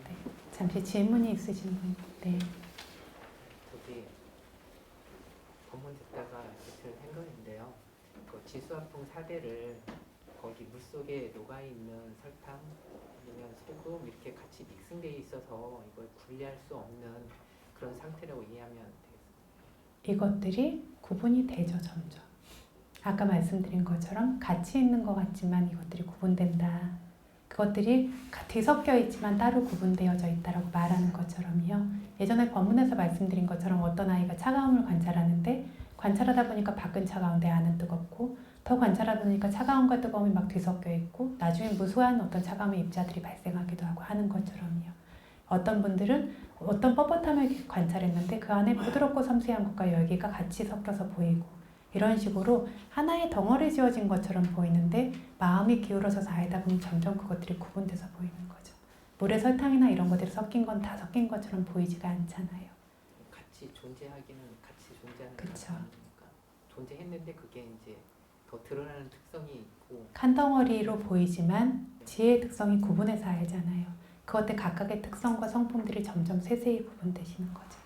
네. 잠시 질문이 있으신 분. 네. 저기 법문 듣다가 들 생각인데요. 그 지수화풍 4대를 거기 물속에 녹아있는 설탕 아니면 소금 이렇게 같이 믹싱되어 있어서 이걸 분리할 수 없는 그런 상태라고 이해하면 되겠습니다. 이것들이 구분이 되죠, 점점. 아까 말씀드린 것처럼 같이 있는 것 같지만 이것들이 구분된다. 그것들이 뒤섞여 있지만 따로 구분되어져 있다라고 말하는 것처럼요. 예전에 법문에서 말씀드린 것처럼 어떤 아이가 차가움을 관찰하는데 관찰하다 보니까 밖은 차가운데 안은 뜨겁고 더 관찰하다 보니까 차가움과 뜨거움이 막 뒤섞여 있고 나중에 무수한 어떤 차가움의 입자들이 발생하기도 하고 하는 것처럼요. 어떤 분들은 어떤 뻣뻣함을 관찰했는데 그 안에 부드럽고 섬세한 것과 열기가 같이 섞여서 보이고 이런 식으로 하나의 덩어리 지어진 것처럼 보이는데 마음이 기울어져서 알다 보면 점점 그것들이 구분돼서 보이는 거죠. 물에 설탕이나 이런 것들이 섞인 건 다 섞인 것처럼 보이지가 않잖아요. 같이 존재하기는 같이 존재하는 그쵸. 거니까 존재했는데 그게 이제 더 드러나는 특성이 있고 한 덩어리로 보이지만 지혜의 특성이 구분해서 알잖아요. 그것들 각각의 특성과 성품들이 점점 세세히 구분되시는 거죠.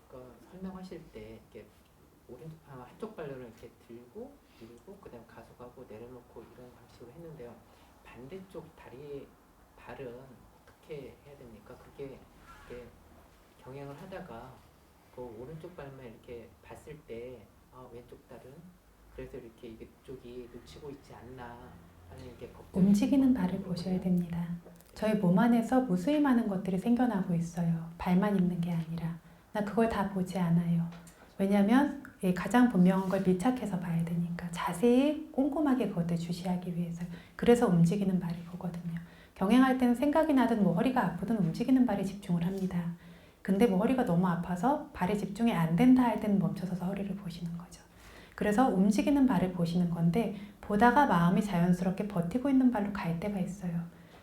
아까 설명하실 때 이렇게 한쪽 발로는 이렇게 들고 밀고 그다음 가속하고 내려놓고 이런 방식으로 했는데요. 반대쪽 다리 발은 어떻게 해야 됩니까? 그게 이렇게 경행을 하다가 그 오른쪽 발만 이렇게 봤을 때 왼쪽 다른 그래서 이렇게 이쪽이 놓치고 있지 않나 하는 게 움직이는 발을 보셔야 됩니다. 저희 몸 안에서 무수히 많은 것들이 생겨나고 있어요. 발만 있는 게 아니라. 나 그걸 다 보지 않아요. 왜냐하면 가장 분명한 걸 밀착해서 봐야 되니까 자세히 꼼꼼하게 그것들 주시하기 위해서. 그래서 움직이는 발을 보거든요. 경행할 때는 생각이 나든 뭐 허리가 아프든 움직이는 발에 집중을 합니다. 근데 뭐 허리가 너무 아파서 발에 집중이 안 된다 할 때는 멈춰서서 허리를 보시는 거죠. 그래서 움직이는 발을 보시는 건데 보다가 마음이 자연스럽게 버티고 있는 발로 갈 때가 있어요.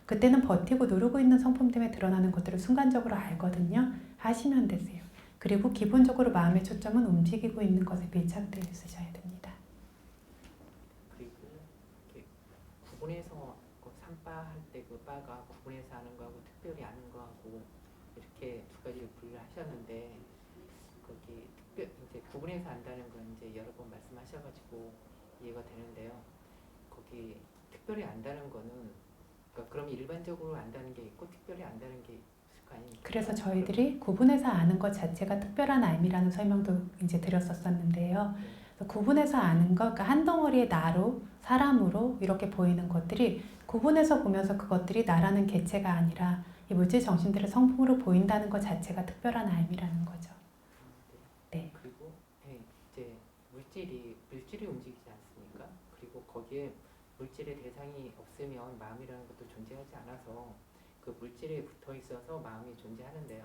그때는 버티고 누르고 있는 성품 때문에 드러나는 것들을 순간적으로 알거든요. 하시면 되세요. 그리고 기본적으로 마음의 초점은 움직이고 있는 것에 밀착되어 있으셔야 됩니다. 그리고 이렇게 구분해서 그 삼바 할 때 그 바가 구분해서 하는 거하고 특별히 아는 거하고 이렇게 두 가지를 분류하셨는데 거기 이제 구분해서 안다는 건 이제 여러 번 말씀하셔가지고 이해가 되는데요. 거기 특별히 안다는 거는 그러니까 그럼 일반적으로 안다는 게 있고 특별히 안다는 게 있을 거 아닙니까? 그래서 저희들이 구분해서 아는 것 자체가 특별한 알미라는 설명도 이제 드렸었는데요. 구분해서 아는 것, 그러니까 한 덩어리의 나로, 사람으로 이렇게 보이는 것들이 구분해서 보면서 그것들이 나라는 개체가 아니라 이 물질 정신들의 성품으로 보인다는 것 자체가 특별한 알미라는 거죠. 네. 그리고 이제 물질이 움직이지 않습니까? 그리고 거기에 물질의 대상이 없으면 마음이라는 것도 존재하지 않아서 그 물질에 붙어 있어서 마음이 존재하는데요.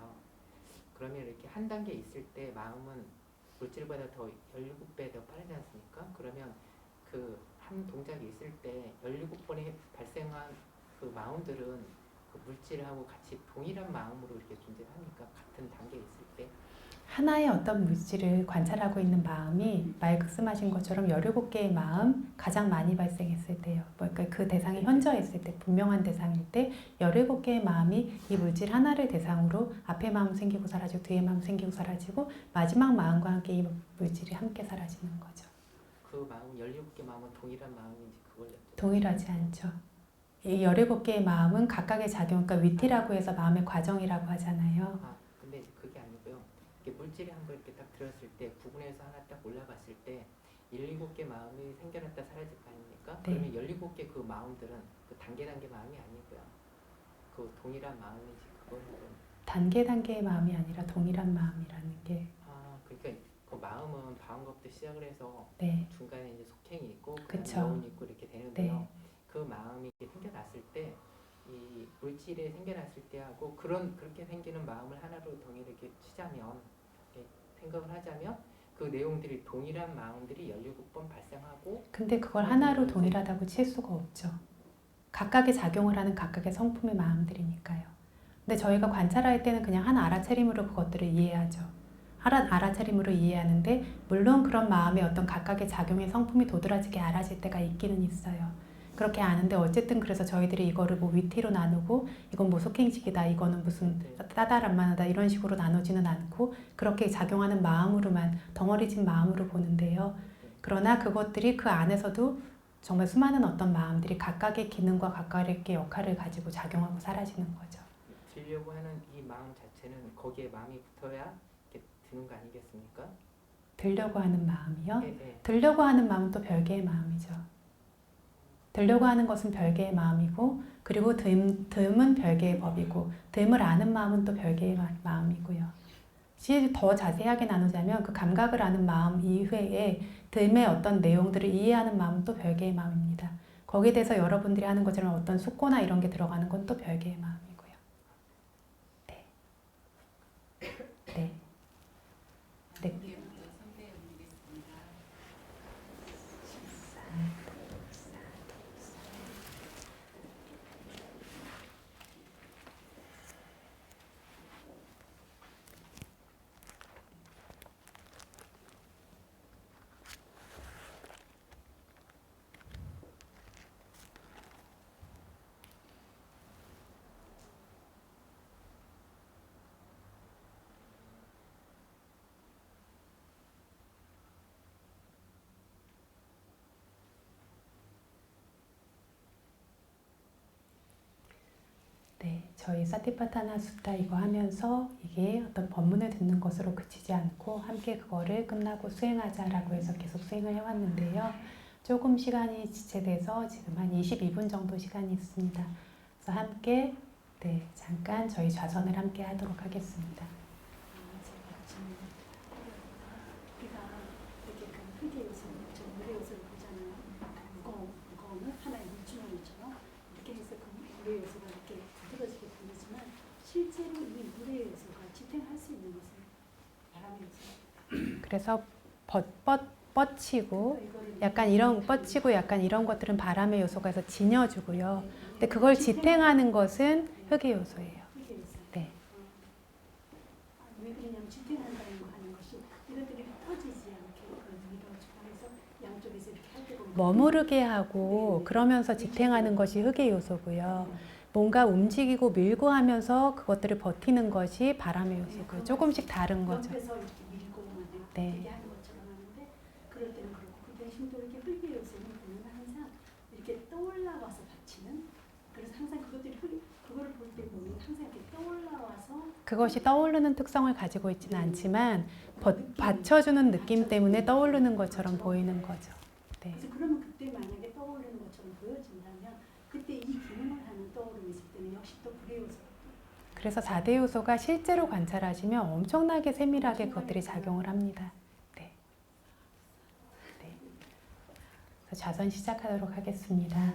그러면 이렇게 한 단계 있을 때 마음은 물질보다 더 17배 더 빠르지 않습니까? 그러면 그 한 동작이 있을 때 17번에 발생한 그 마음들은 그 물질하고 같이 동일한 마음으로 이렇게 존재합니까? 같은 단계에 있을 때? 하나의 어떤 물질을 관찰하고 있는 마음이 말씀하신 것처럼 17개의 마음 가장 많이 발생했을 때요. 그러니까 그 대상이 현저했을 때, 분명한 대상일 때 17개의 마음이 이 물질 하나를 대상으로 앞에 마음 생기고 사라지고 뒤에 마음 생기고 사라지고 마지막 마음과 함께 이 물질이 함께 사라지는 거죠. 그 그 마음 17개 마음은 동일한 마음인지 그걸 여쭤. 동일하지 않죠. 이 17개의 마음은 각각의 작용, 그러니까 위티라고 해서 마음의 과정이라고 하잖아요. 아 근데 이제 그게 아니고요. 이렇게 물질이 한 번 이렇게 딱 들었을 때 구분해서 하나 딱 올라갔을 때 17개 마음이 생겨났다 사라질 거 아닙니까? 네. 그러면 17개 그 마음들은 그 단계 마음이 아니고요. 그 동일한 마음인지 그거는 좀. 단계의 마음이 아니라 동일한 마음이라는 게 아 그러니까 그 마음은 방금부터 시작을 해서 네, 중간에 이제 속행이 있고 그쵸. 그다음에 여운이 있고 이렇게 되는데요. 네. 그 마음이 이렇게 생겨났을 때 이 물질이 생겨났을 때하고 그렇게 생기는 마음을 하나로 동일하게 이렇게 치자면 이렇게 생각을 하자면 그 내용들이 동일한 마음들이 17번 발생하고 근데 그걸 하나로 동일하다고 칠 수가 없죠. 각각의 작용을 하는 각각의 성품의 마음들이니까요. 근데 저희가 관찰할 때는 그냥 한 알아차림으로 그것들을 이해하죠. 한 알아차림으로 이해하는데 물론 그런 마음의 어떤 각각의 작용의 성품이 도드라지게 알아질 때가 있기는 있어요. 그렇게 아는데 어쨌든 그래서 저희들이 이거를 뭐 위티로 나누고 이건 뭐 속행식이다, 이거는 무슨 따다란만하다 이런 식으로 나누지는 않고 그렇게 작용하는 마음으로만 덩어리진 마음으로 보는데요. 그러나 그것들이 그 안에서도 정말 수많은 어떤 마음들이 각각의 기능과 각각의 역할을 가지고 작용하고 사라지는 거죠. 들려고 하는 이 마음 자체는 거기에 마음이 붙어야 이렇게 드는 거 아니겠습니까? 들려고 하는 마음이요? 네. 들려고 하는 마음은 또 별개의 마음이죠. 들려고 하는 것은 별개의 마음이고 그리고 듬은 별개의 법이고 듬을 아는 마음은 또 별개의 마음이고요. 더 자세하게 나누자면 그 감각을 아는 마음 이외에 듬의 어떤 내용들을 이해하는 마음은 또 별개의 마음입니다. 거기에 대해서 여러분들이 하는 것처럼 어떤 숙고나 이런 게 들어가는 건 또 별개의 마음이고요. 네. 네. 네. 네, 저희 사티파타나 수타 이거 하면서 이게 어떤 법문을 듣는 것으로 그치지 않고 함께 그거를 끝나고 수행하자라고 해서 계속 수행을 해왔는데요. 조금 시간이 지체돼서 지금 한 22분 정도 시간이 있습니다. 그래서 함께 잠깐 저희 좌선을 함께 하도록 하겠습니다. 제가 지금 우리가 이렇게 그 흙의 요소, 저 물의 요소를 보잖아요. 무거움을 하나의 물주머니처럼 이렇게 해서 그 물의 요소가 이렇게 부드러지게 보이지만 실제로 이 물의 요소가 지탱할 수 있는 것은 바람의 요소. 그래서 뻗치고 약간 이런 것들은 바람의 요소가 있어서 지녀주고요. 근데 그걸 지탱하는 것은 흙의 요소예요. 흙의 요소. 네. 왜 그러냐면 지탱한다는 거 하는 것이 이것들이 터지지 않게 밀어주고 해서 양쪽에서 이렇게 할 때 보면 머무르게 하고 그러면서 지탱하는 것이 흙의 요소고요. 뭔가 움직이고 밀고 하면서 그것들을 버티는 것이 바람의 요소고요. 조금씩 다른 거죠. 옆에서 이렇게 밀고 네. 이렇게 하는 것처럼 하는데 그럴 때는 그렇고 그 대신도 이렇게 흙의 요소는 보면 항상 이렇게 떠올라와서 받치는 그래서 항상 그거를 볼 때 보면 항상 이렇게 떠올라와서 그것이 떠오르는 특성을 가지고 있지는 않지만 받쳐주는 느낌 때문에 떠오르는 것처럼 보이는 거죠. 네. 그래서 그러면 그때 만약에 떠오르는 것처럼 보여진다면 그때 이 기능을 하는 떠오름이 있을 때는 역시 또 불의 요소. 그래서 4대 요소가 실제로 관찰하시면 엄청나게 세밀하게 그것들이 작용을 합니다. 네. 네. 그래서 좌선 시작하도록 하겠습니다.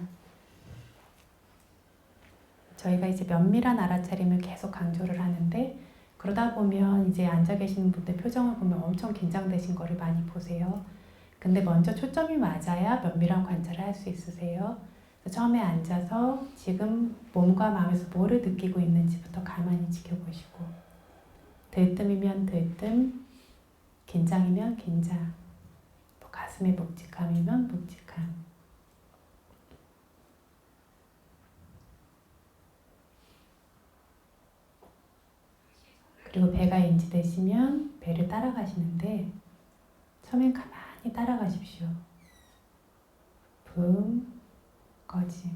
저희가 이제 면밀한 알아차림을 계속 강조를 하는데 그러다 보면 이제 앉아 계시는 분들 표정을 보면 엄청 긴장되신 거를 많이 보세요. 근데 먼저 초점이 맞아야 면밀한 관찰을 할 수 있으세요. 처음에 앉아서 지금 몸과 마음에서 뭐를 느끼고 있는지부터 가만히 지켜보시고 들뜸이면 들뜸, 긴장이면 긴장, 또 가슴에 묵직함이면 묵직함. 그리고 배가 인지되시면 배를 따라가시는데 처음엔 가만히 따라가십시오. 높음, 꺼짐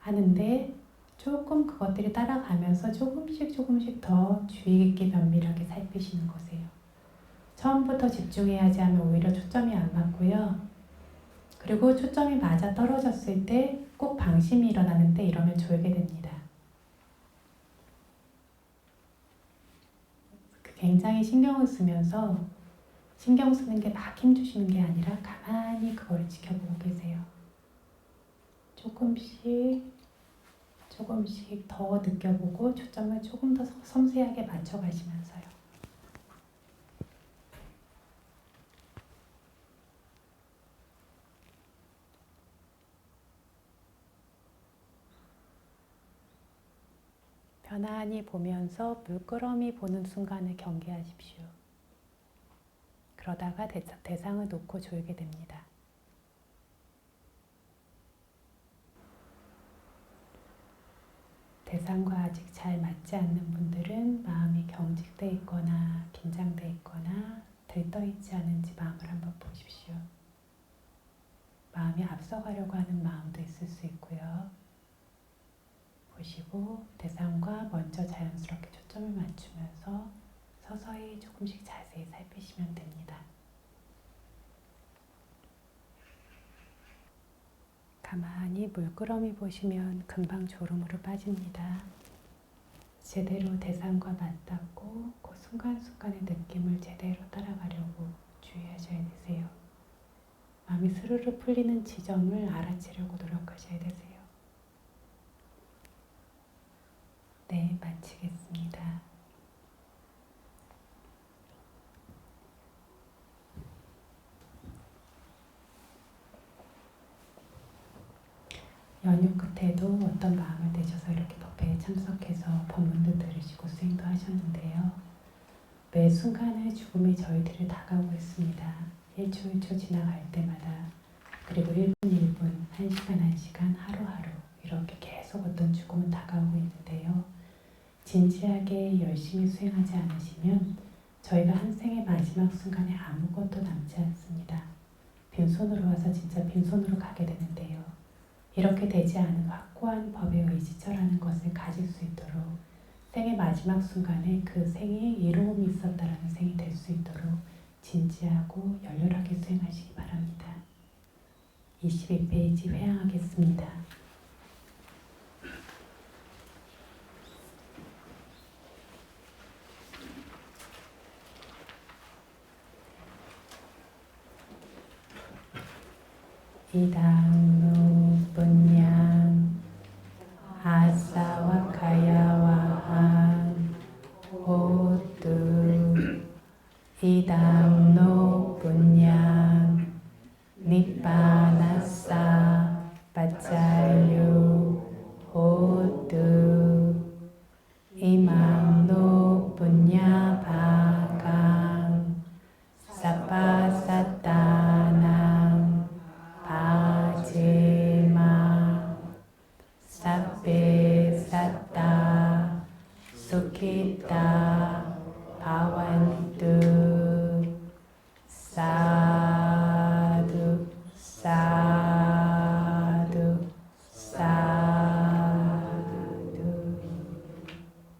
하는데 조금 그것들이 따라가면서 조금씩 더 주의 깊게 면밀하게 살피시는 거세요. 처음부터 집중해야지 하면 오히려 초점이 안 맞고요. 그리고 초점이 맞아 떨어졌을 때 꼭 방심이 일어나는데 이러면 졸게 됩니다. 굉장히 신경을 쓰면서 신경 쓰는 게 막 힘주시는 게 아니라 가만히 그거를 지켜보고 계세요. 조금씩 더 느껴보고 초점을 조금 더 섬세하게 맞춰가시면서요. 편안히 보면서 물끄러미 보는 순간을 경계하십시오. 그러다가 대상을 놓고 졸게 됩니다. 대상과 아직 잘 맞지 않는 분들은 마음이 경직돼 있거나 긴장돼 있거나 들떠 있지 않은지 마음을 한번 보십시오. 마음이 앞서가려고 하는 마음도 있을 수 있고요. 보시고 대상과 먼저 자연스럽게 초점을 맞추면서 서서히 조금씩 자세히 살피시면 됩니다. 가만히 물끄러미 보시면 금방 졸음으로 빠집니다. 제대로 대상과 맞닿고 그 순간순간의 느낌을 제대로 따라가려고 주의하셔야 되세요. 마음이 스르르 풀리는 지점을 알아채려고 노력하셔야 되세요. 네, 마치겠습니다. 연휴 끝에도 어떤 마음을 내셔서 이렇게 법회에 참석해서 법문도 들으시고 수행도 하셨는데요. 매 순간에 죽음이 저희들을 다가오고 있습니다. 1초 1초 지나갈 때마다 그리고 1분 1분, 1시간 1시간, 하루하루 이렇게 계속 어떤 죽음은 다가오고 있는데요. 진지하게 열심히 수행하지 않으시면 저희가 한 생의 마지막 순간에 아무것도 남지 않습니다. 빈손으로 와서 진짜 빈손으로 가게 되는데요. 이렇게 되지 않은 확고한 법의 의지처라는 것을 가질 수 있도록 생의 마지막 순간에 그 생에 이로움이 있었다라는 생이 될 수 있도록 진지하고 열렬하게 수행하시기 바랍니다. 22페이지 회항하겠습니다. 이당루 분양 아사와 가야와한 호두 이당루 분양 니빠나사 빠짜유 호두 이망루 분야 바강 사빠사따낭 바제마 사페 사따 수키따